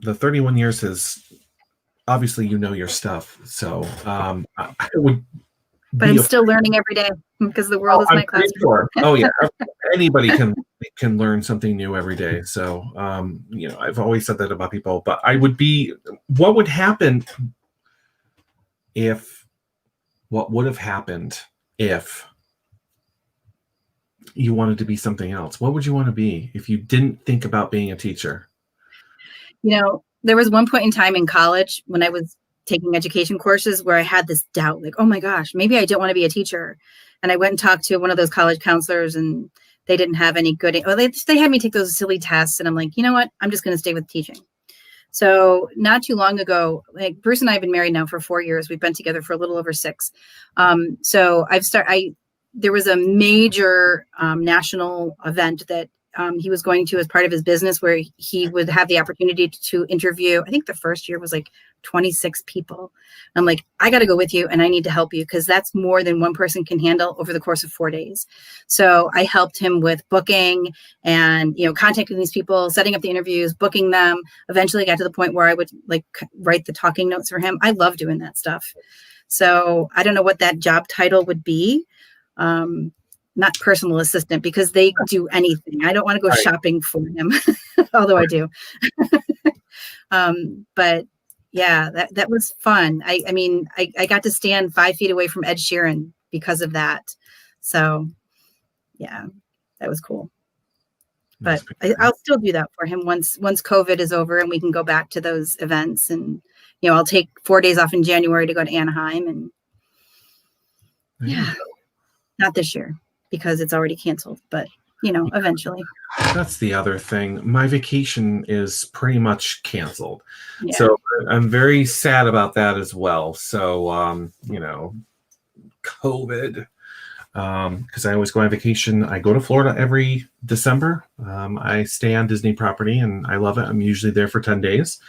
31 years is obviously your stuff. So I would. But I'm still learning every day because the world is my classroom. Sure. Oh yeah, anybody can learn something new every day. So I've always said that about people. But what would happen if? What would have happened if you wanted to be something else? What would you want to be if you didn't think about being a teacher? There was one point in time in college when I was taking education courses where I had this doubt, oh my gosh, maybe I don't want to be a teacher. And I went and talked to one of those college counselors, and they didn't have any good, they had me take those silly tests. And I'm like, you know what? I'm just going to stay with teaching. So not too long ago, Bruce and I have been married now for 4 years. We've been together for a little over 6. So there was a major national event that he was going to as part of his business, where he would have the opportunity to interview. I think the first year was 26 people. I'm like, I got to go with you and I need to help you, because that's more than one person can handle over the course of 4 days. So I helped him with booking and, contacting these people, setting up the interviews, booking them. Eventually got to the point where I would write the talking notes for him. I love doing that stuff. So I don't know what that job title would be. Not personal assistant, because they do anything. I don't want to go shopping for him, although I do. But yeah, that was fun. I got to stand 5 feet away from Ed Sheeran because of that. So yeah, that was cool. But I'll still do that for him once COVID is over and we can go back to those events. And, I'll take 4 days off in January to go to Anaheim. And yeah, not this year, because it's already canceled, but eventually. That's the other thing. My vacation is pretty much canceled. Yeah. So I'm very sad about that as well. So, COVID, because I always go on vacation. I go to Florida every December. I stay on Disney property and I love it. I'm usually there for 10 days.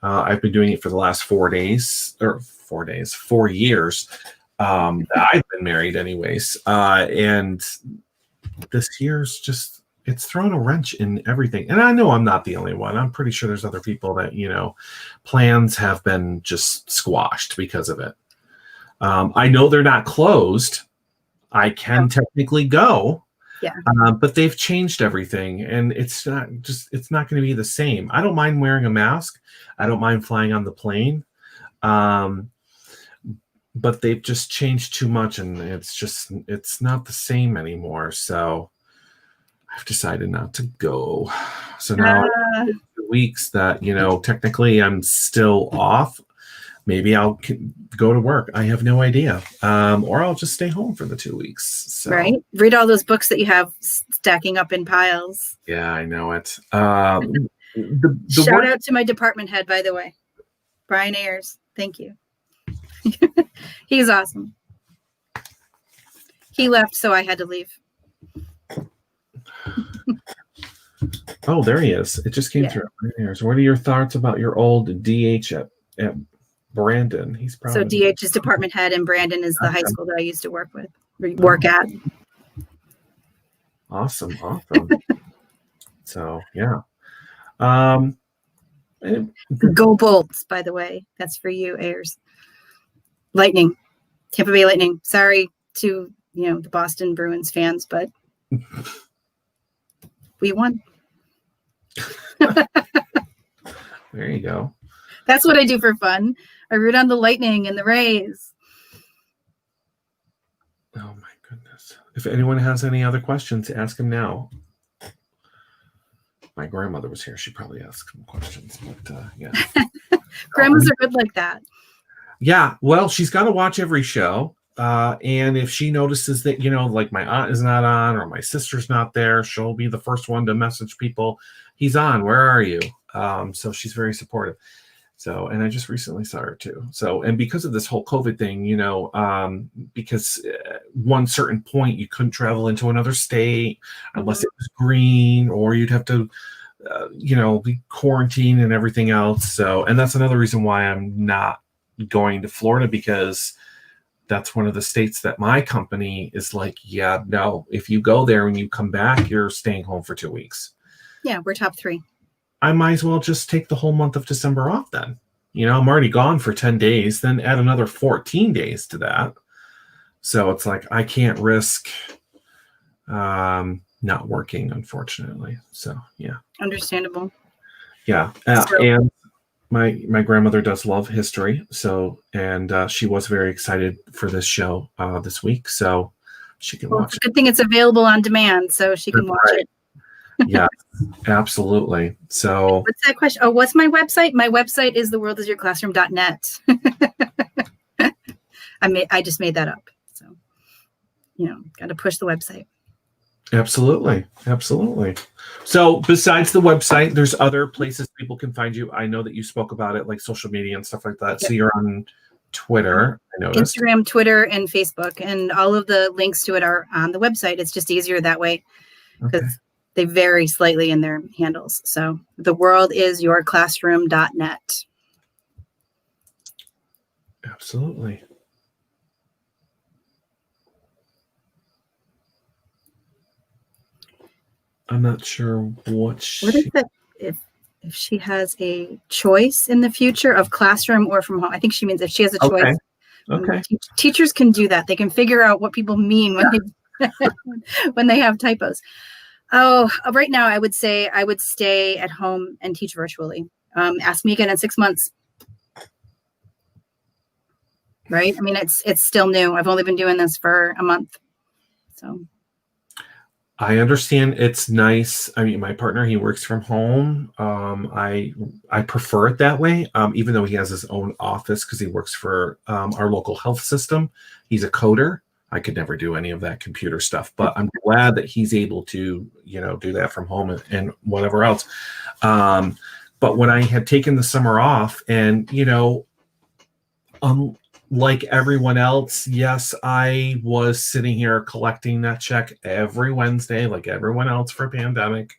I've been doing it for the last 4 years. I've been married anyways. And this year's just, it's thrown a wrench in everything. And I know I'm not the only one. I'm pretty sure there's other people that, plans have been just squashed because of it. I know they're not closed. I can technically go. Yeah. But they've changed everything and it's not going to be the same. I don't mind wearing a mask. I don't mind flying on the plane. But they've just changed too much and it's not the same anymore. So I've decided not to go. So now 2 weeks that, technically I'm still off. Maybe I'll go to work. I have no idea. Or I'll just stay home for the 2 weeks. So. Right. Read all those books that you have stacking up in piles. Yeah, I know it. Shout out to my department head, by the way, Brian Ayers. Thank you. He's awesome. He left, so I had to leave. Oh, there he is. It just came through. What are your thoughts about your old DH at Brandon? He's probably DH is department head, and Brandon is the high school that I used to work at. Awesome. So yeah. Go Bolts, by the way. That's for you, Ayers. Lightning, Tampa Bay Lightning. Sorry to the Boston Bruins fans, but we won. There you go. That's what I do for fun. I root on the Lightning and the Rays. Oh my goodness. If anyone has any other questions, ask him now. My grandmother was here. She probably asked some questions, but yeah. Grandmas are good like that. Yeah. Well, she's got to watch every show. And if she notices that, like my aunt is not on or my sister's not there, she'll be the first one to message people. He's on. Where are you? So she's very supportive. So, and I just recently saw her too. So, and because of this whole COVID thing, because one certain point you couldn't travel into another state unless it was green, or you'd have to, be quarantined and everything else. So, and that's another reason why I'm not going to Florida, because that's one of the states that my company is like, yeah, no, if you go there and you come back, you're staying home for 2 weeks. Yeah, we're top 3. I might as well just take the whole month of December off then. I'm already gone for 10 days, then add another 14 days to that. So it's like, I can't risk not working, unfortunately. So, yeah. Understandable. Yeah. And my grandmother does love history. So, and she was very excited for this show this week. So she can watch it. Good thing it's available on demand, so she can watch it. Yeah, absolutely. So what's that question? Oh, what's my website? My website is theworldisyourclassroom.net. I just made that up. So, got to push the website. Absolutely. So besides the website, there's other places people can find you. I know that you spoke about it, like social media and stuff like that. Yep. So you're on Twitter, I noticed. Instagram, Twitter, and Facebook. And all of the links to it are on the website. It's just easier that way because they vary slightly in their handles. So theworldisyourclassroom.net. Absolutely. I'm not sure what is that? If she has a choice in the future of classroom or from home. I think she means if she has a choice. Okay. Teachers can do that. They can figure out what people mean when they when they have typos. Oh, right now I would say I would stay at home and teach virtually. Ask me again in 6 months. Right? I mean, it's still new. I've only been doing this for a month. So I understand it's nice. I mean, my partner, he works from home. I prefer it that way, even though he has his own office because he works for our local health system. He's a coder. I could never do any of that computer stuff, but I'm glad that he's able to, do that from home and whatever else. But when I had taken the summer off and, like everyone else, yes, I was sitting here collecting that check every Wednesday, like everyone else for a pandemic,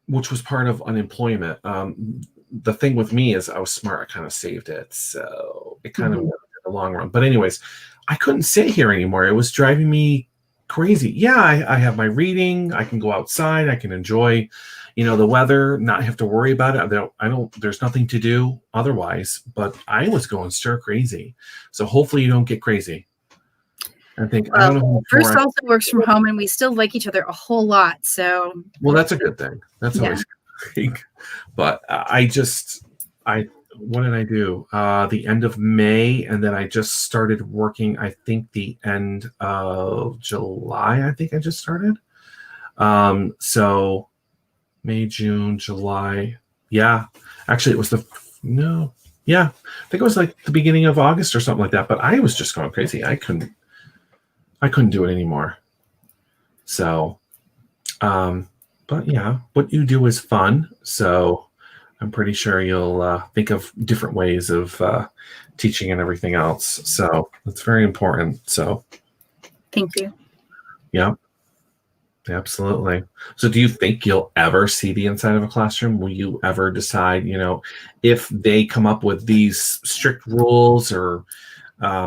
which was part of unemployment. The thing with me is I was smart. I kind of saved it. So it kind of worked in the long run. But anyways, I couldn't sit here anymore. It was driving me crazy. Yeah, I have my reading. I can go outside. I can enjoy, the weather, not have to worry about it. There's nothing to do otherwise, but I was going stir crazy. So hopefully you don't get crazy. I think, I don't know. First also works from home and we still like each other a whole lot. So. Well, that's a good thing. That's always a good thing. But what did I do? The end of May, and then I just started working, I think the end of July, I think I just started. So May, June, July. Yeah. Actually, it was I think it was like the beginning of August or something like that. But I was just going crazy. I couldn't do it anymore. So, but yeah, what you do is fun. So I'm pretty sure you'll think of different ways of teaching and everything else. So that's very important. So thank you. Yeah, absolutely. So do you think you'll ever see the inside of a classroom? Will you ever decide, if they come up with these strict rules or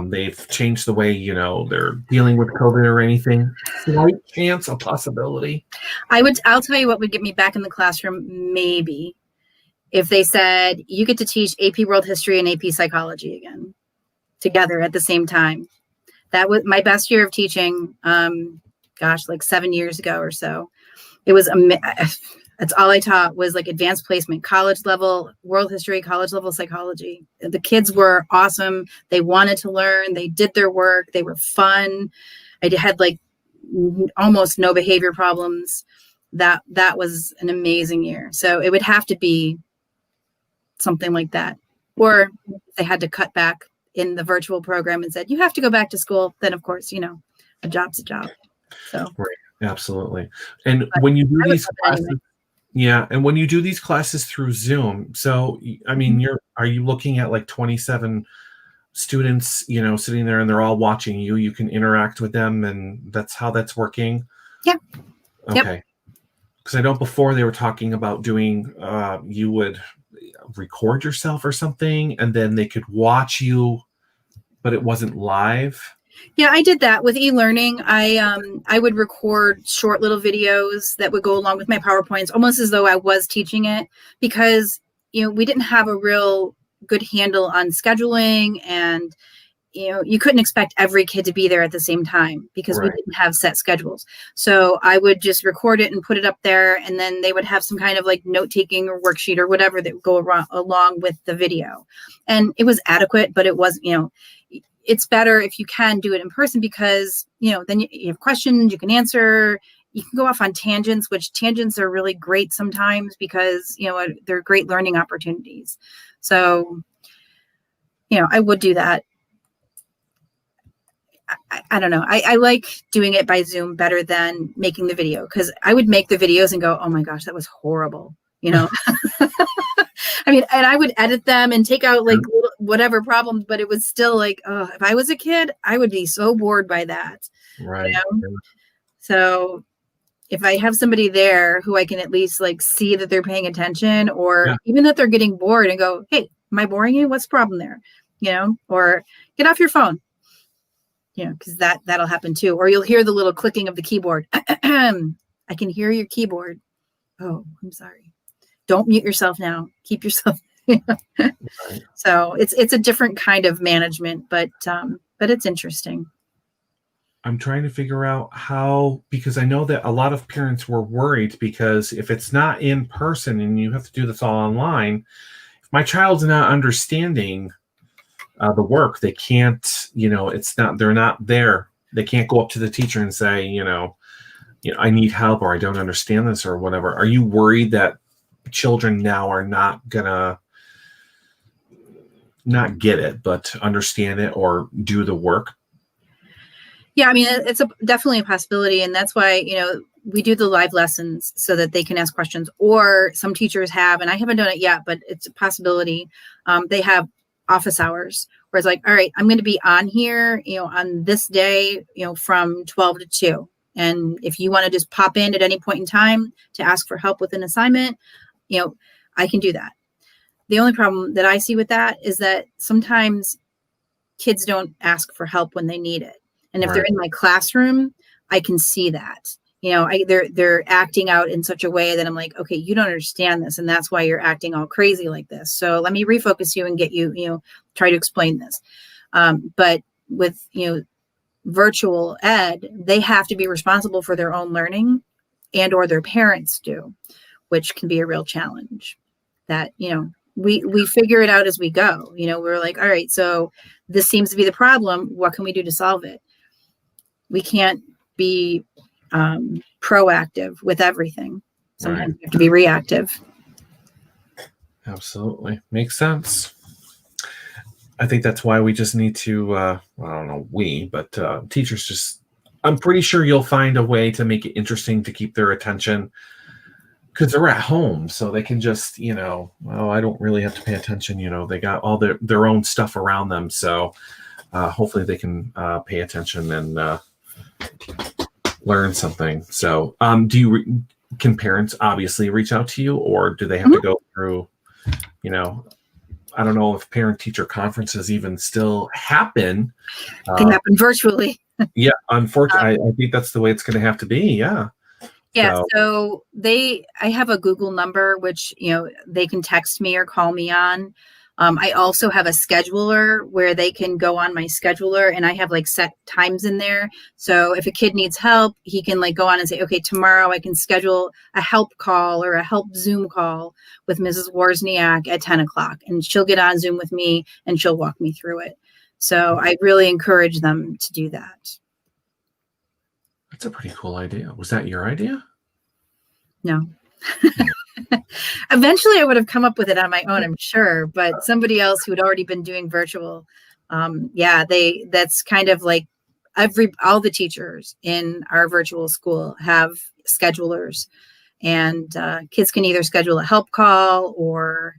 they've changed the way, they're dealing with COVID or anything? Slight chance, a possibility. I'll tell you what would get me back in the classroom, maybe. If they said you get to teach AP World History and AP Psychology again together at the same time. That was my best year of teaching. Like 7 years ago or so. It was that's all I taught was like advanced placement, college level world history, college level psychology. The kids were awesome. They wanted to learn. They did their work. They were fun. I had like almost no behavior problems. That was an amazing year. So it would have to be something like that. Or if they had to cut back in the virtual program and said, you have to go back to school, then of course, a job's a job. So right, absolutely. And when you do these classes, and when you do these classes through Zoom, so I mean, are you looking at like 27 students, sitting there and they're all watching you? You can interact with them, and that's how that's working. Yeah. Okay. Because I know before they were talking about doing, you would record yourself or something, and then they could watch you, but it wasn't live. Yeah, I did that with e-learning. I would record short little videos that would go along with my PowerPoints, almost as though I was teaching it, because we didn't have a real good handle on scheduling, and you couldn't expect every kid to be there at the same time because we didn't have set schedules. So I would just record it and put it up there, and then they would have some kind of like note-taking or worksheet or whatever that would go along with the video. And it was adequate, but it was, it's better if you can do it in person because, then you have questions, you can answer, you can go off on tangents, which tangents are really great sometimes because, they're great learning opportunities. So, I would do that. I don't know. I like doing it by Zoom better than making the video because I would make the videos and go, oh my gosh, that was horrible. I mean, and I would edit them and take out like whatever problems, but it was still like, oh, if I was a kid, I would be so bored by that. Right. So if I have somebody there who I can at least like see that they're paying attention or even that they're getting bored and go, hey, am I boring you? What's the problem there? Or get off your phone. Because that'll happen too. Or you'll hear the little clicking of the keyboard. I can hear your keyboard. Oh, I'm sorry. Don't mute yourself now. Keep yourself. So it's a different kind of management, but it's interesting. I'm trying to figure out how, because I know that a lot of parents were worried because if it's not in person and you have to do this all online, if my child's not understanding the work, they can't, they're not there. They can't go up to the teacher and say, I need help or I don't understand this or whatever. Are you worried that children now are not gonna not get it, but understand it or do the work? Yeah, I mean, it's definitely a possibility. And that's why, we do the live lessons so that they can ask questions. Or some teachers have, and I haven't done it yet, but it's a possibility. They have office hours where it's like, all right, I'm going to be on here, on this day, from 12 to 2. And if you want to just pop in at any point in time to ask for help with an assignment, I can do that. The only problem that I see with that is that sometimes kids don't ask for help when they need it. And if they're in my classroom, I can see that, they're acting out in such a way that I'm like, okay, you don't understand this. And that's why you're acting all crazy like this. So let me refocus you and get you, try to explain this. But with, virtual ed, they have to be responsible for their own learning, and or their parents do, which can be a real challenge that, we figure it out as we go. We're like, all right, so this seems to be the problem. What can we do to solve it? We can't be proactive with everything. Sometimes we have to be reactive. Absolutely. Makes sense. I think that's why we just need to, I don't know, but teachers just, I'm pretty sure you'll find a way to make it interesting to keep their attention, because they're at home. So they can just, I don't really have to pay attention. They got all their own stuff around them. So hopefully they can pay attention and learn something. So can parents obviously reach out to you, or do they have to go through, I don't know if parent-teacher conferences even still happen. They happen virtually. Yeah, unfortunately, I think that's the way it's going to have to be. Yeah. Yeah. So I have a Google number, which, they can text me or call me on. I also have a scheduler where they can go on my scheduler, and I have like set times in there. So if a kid needs help, he can like go on and say, okay, tomorrow I can schedule a help call or a help Zoom call with Mrs. Wawrzyniak at 10 o'clock. And she'll get on Zoom with me and she'll walk me through it. So I really encourage them to do that. That's a pretty cool idea. Was that your idea? No. Eventually I would have come up with it on my own, I'm sure, but somebody else who had already been doing virtual, that's kind of like all the teachers in our virtual school have schedulers, and kids can either schedule a help call or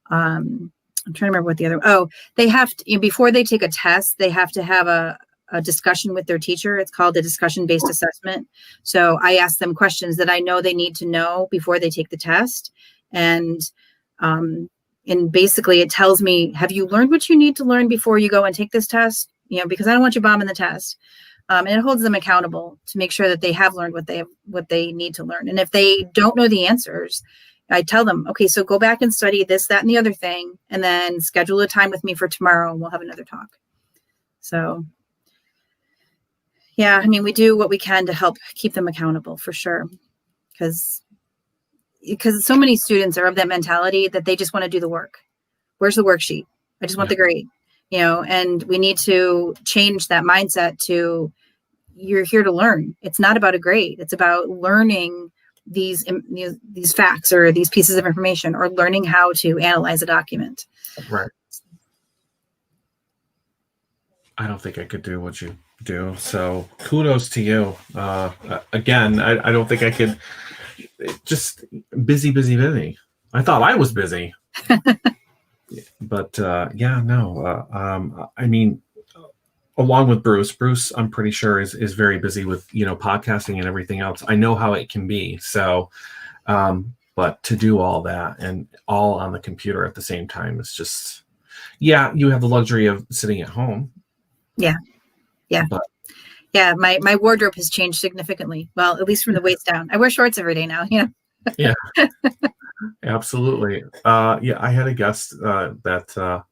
I'm trying to remember what the other, they have to, before they take a test, they have to have a discussion with their teacher. It's called a discussion-based assessment. So I ask them questions that I know they need to know before they take the test. And basically it tells me, have you learned what you need to learn before you go and take this test? Because I don't want you bombing the test. And it holds them accountable to make sure that they have learned what they need to learn. And if they don't know the answers, I tell them, okay, so go back and study this, that, and the other thing, and then schedule a time with me for tomorrow and we'll have another talk. So yeah, I mean, we do what we can to help keep them accountable for sure. Because so many students are of that mentality that they just want to do the work. Where's the worksheet? I just want the grade, and we need to change that mindset to, you're here to learn. It's not about a grade. It's about learning these facts or these pieces of information, or learning how to analyze a document. Right. I don't think I could do what you do. So kudos to you. Again, I don't think I could. Just busy. I thought I was busy. But I mean, along with Bruce, I'm pretty sure is very busy with, podcasting and everything else. I know how it can be. So, but to do all that and all on the computer at the same time is just, you have the luxury of sitting at home. Yeah. But, my wardrobe has changed significantly. Well, at least from the waist down. I wear shorts every day now, Yeah, absolutely. I had a guest that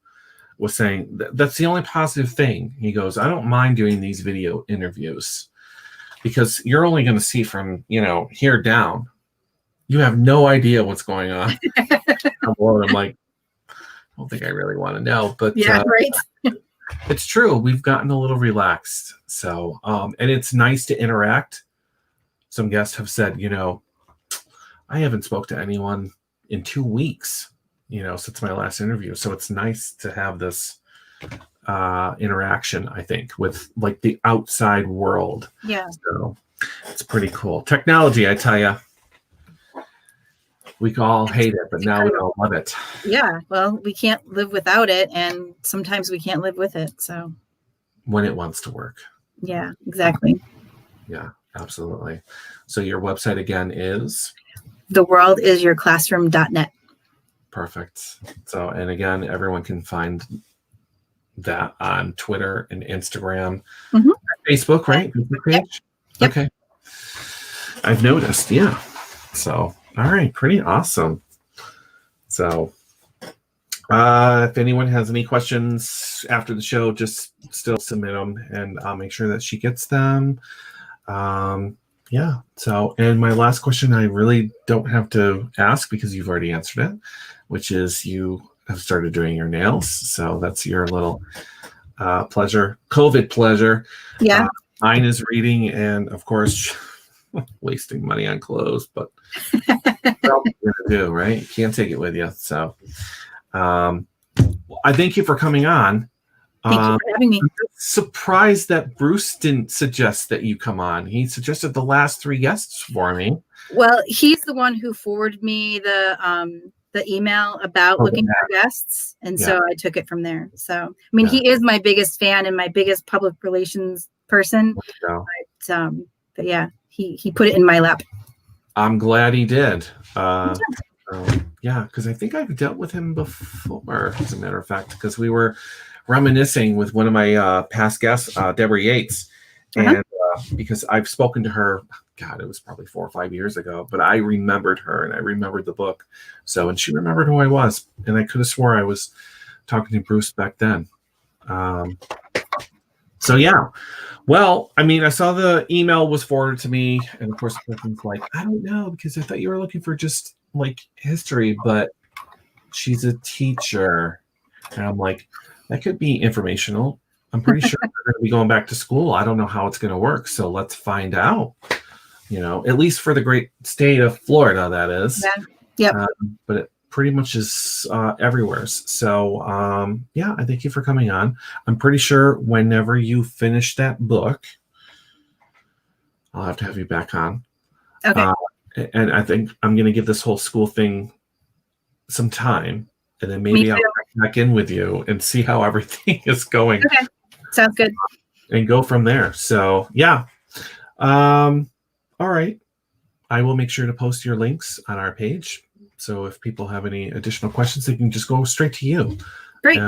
was saying that's the only positive thing. He goes, I don't mind doing these video interviews because you're only going to see from, here down. You have no idea what's going on. I'm like, I don't think I really want to know, but right. It's true. We've gotten a little relaxed. So, and it's nice to interact. Some guests have said, I haven't spoke to anyone in 2 weeks. since my last interview. So it's nice to have this interaction, I think, with like the outside world. Yeah. So it's pretty cool. Technology, I tell you, we all hate it, but now we all love it. Yeah. Well, we can't live without it, and sometimes we can't live with it. So when it wants to work. Yeah, exactly. Yeah, absolutely. So your website again is? theworldisyourclassroom.net. Perfect. So, and again, everyone can find that on Twitter and Instagram, Facebook, right? Page? Yep. Okay. I've noticed. Yeah. So, all right. Pretty awesome. So, if anyone has any questions after the show, just still submit them and I'll make sure that she gets them. Yeah. So, and my last question, I really don't have to ask because you've already answered it, which is you have started doing your nails. So that's your little pleasure, COVID pleasure. Yeah. Mine is reading and, of course, wasting money on clothes, but what else are you gonna do, right? You can't take it with you. So I thank you for coming on. Thank you for having me. I'm surprised that Bruce didn't suggest that you come on. He suggested the last 3 guests for me. Well, he's the one who forwarded me the email about looking for guests, and so I took it from there. So, I mean, he is my biggest fan and my biggest public relations person. But yeah, he put it in my lap. I'm glad he did. Yeah, because I think I've dealt with him before, as a matter of fact, because we were reminiscing with one of my past guests, Deborah Yates, and because I've spoken to her, God, it was probably 4 or 5 years ago, but I remembered her and I remembered the book. So, and she remembered who I was, and I could have swore I was talking to Bruce back then. So yeah, well, I mean, I saw the email was forwarded to me, and of course, the person's like, I don't know, because I thought you were looking for just like history, but she's a teacher, and I'm like, that could be informational. I'm pretty sure we're going to be going back to school. I don't know how it's going to work, so let's find out. At least for the great state of Florida, that is. Yeah. Yep. But it pretty much is everywhere. So, yeah, I thank you for coming on. I'm pretty sure whenever you finish that book, I'll have to have you back on. Okay. And I think I'm going to give this whole school thing some time, and then maybe I'll check back in with you and see how everything is going. Okay. Sounds good. And go from there. So, yeah. All right. I will make sure to post your links on our page. So if people have any additional questions, they can just go straight to you. Great.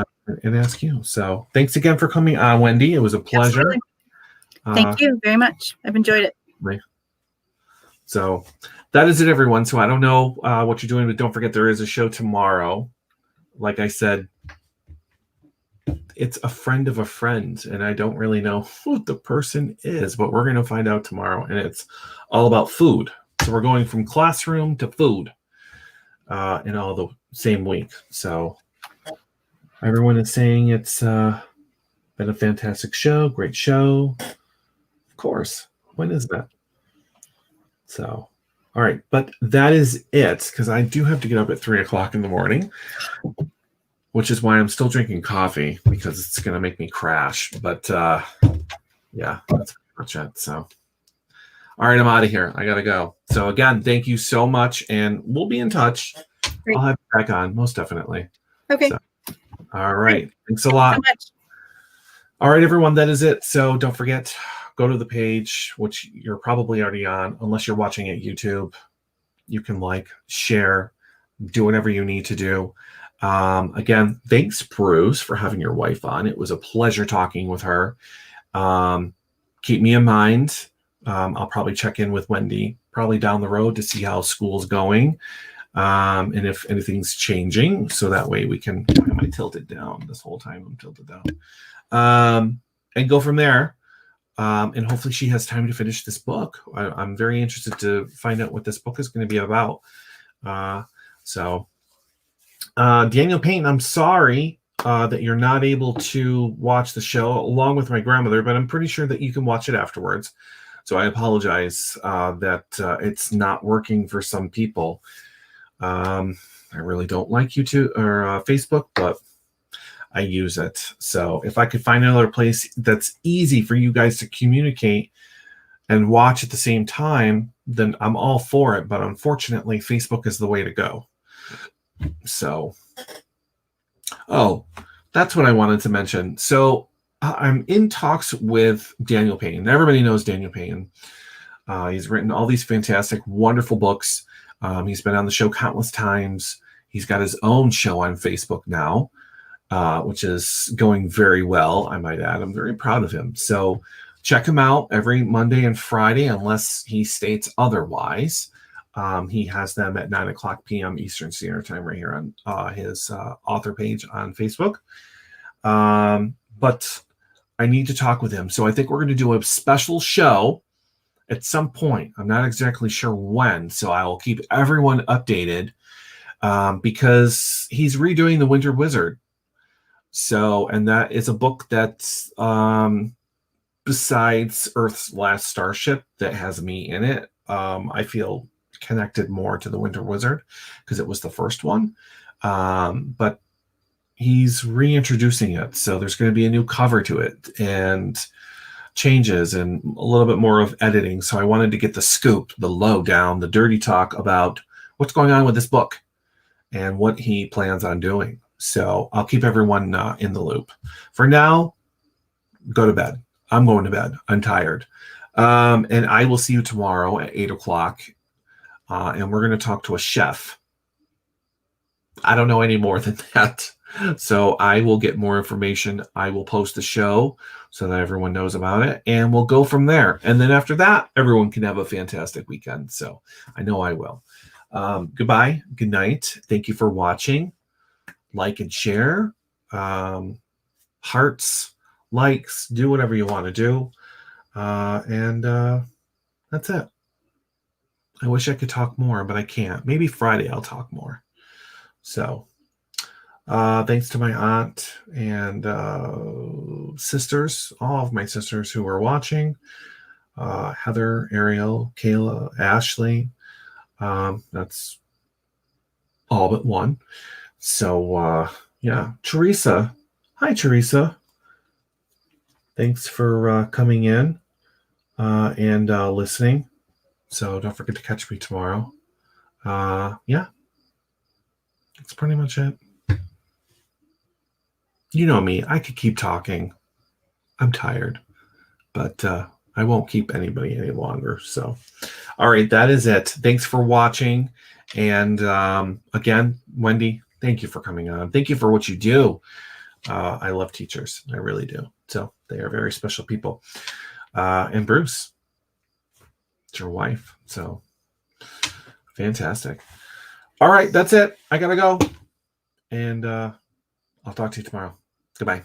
And ask you. So thanks again for coming on, Wendy. It was a pleasure. Thank you very much. I've enjoyed it. So that is it, everyone. So I don't know what you're doing, but don't forget there is a show tomorrow. Like I said, it's a friend of a friend, and I don't really know who the person is, but we're going to find out tomorrow, and it's all about food. So we're going from classroom to food in all the same week. So everyone is saying it's been a fantastic show, great show. Of course. When is that? So, all right. But that is it, because I do have to get up at 3 o'clock in the morning, which is why I'm still drinking coffee, because it's going to make me crash. But yeah, that's pretty much it. So, all right, I'm out of here. I got to go. So again, thank you so much, and we'll be in touch. Great. I'll have you back on, most definitely. Okay. So, all right. Thanks a lot. Thanks so much. All right, everyone, that is it. So don't forget, go to the page, which you're probably already on, unless you're watching at YouTube. You can like, share, do whatever you need to do. Again, thanks, Bruce, for having your wife on. It was a pleasure talking with her. Keep me in mind. I'll probably check in with Wendy probably down the road to see how school's going, and if anything's changing, so that way we can. Why am I tilted down this whole time? I'm tilted down. And go from there. And hopefully she has time to finish this book. I'm very interested to find out what this book is going to be about. So Daniel Payne, I'm sorry that you're not able to watch the show along with my grandmother, but I'm pretty sure that you can watch it afterwards. So I apologize that it's not working for some people. I really don't like YouTube or Facebook, but I use it. So if I could find another place that's easy for you guys to communicate and watch at the same time, then I'm all for it. But unfortunately, Facebook is the way to go. So, oh, that's what I wanted to mention. So I'm in talks with Daniel Payne. Everybody knows Daniel Payne. He's written all these fantastic, wonderful books. He's been on the show countless times. He's got his own show on Facebook now, which is going very well, I might add. I'm very proud of him. So check him out every Monday and Friday, unless he states otherwise. He has them at 9 o'clock p.m. Eastern Standard Time right here on his author page on Facebook. But I need to talk with him. So I think we're going to do a special show at some point. I'm not exactly sure when, so I will keep everyone updated because he's redoing The Winter Wizard. So, and that is a book that's besides Earth's Last Starship that has me in it. I feel connected more to The Winter Wizard because it was the first one. But he's reintroducing it. So there's going to be a new cover to it and changes and a little bit more of editing. So I wanted to get the scoop, the lowdown, the dirty talk about what's going on with this book and what he plans on doing. So I'll keep everyone in the loop. For now, go to bed. I'm going to bed. I'm tired. And I will see you tomorrow at 8 o'clock. And we're going to talk to a chef. I don't know any more than that. So I will get more information. I will post the show so that everyone knows about it. And we'll go from there. And then after that, everyone can have a fantastic weekend. So I know I will. Goodbye. Good night. Thank you for watching. Like and share. Hearts, likes, do whatever you want to do. And that's it. I wish I could talk more, but I can't. Maybe Friday I'll talk more. So thanks to my aunt and sisters, all of my sisters who are watching. Heather, Ariel, Kayla, Ashley. That's all but one. So yeah, Teresa. Hi, Teresa. Thanks for coming in and listening. So don't forget to catch me tomorrow. Yeah, that's pretty much it. You know me. I could keep talking. I'm tired. But I won't keep anybody any longer. So, all right, that is it. Thanks for watching. And again, Wendy, thank you for coming on. Thank you for what you do. I love teachers. I really do. So they are very special people. And Bruce, it's your wife. So fantastic. All right, that's it. I got to go. And I'll talk to you tomorrow. Goodbye.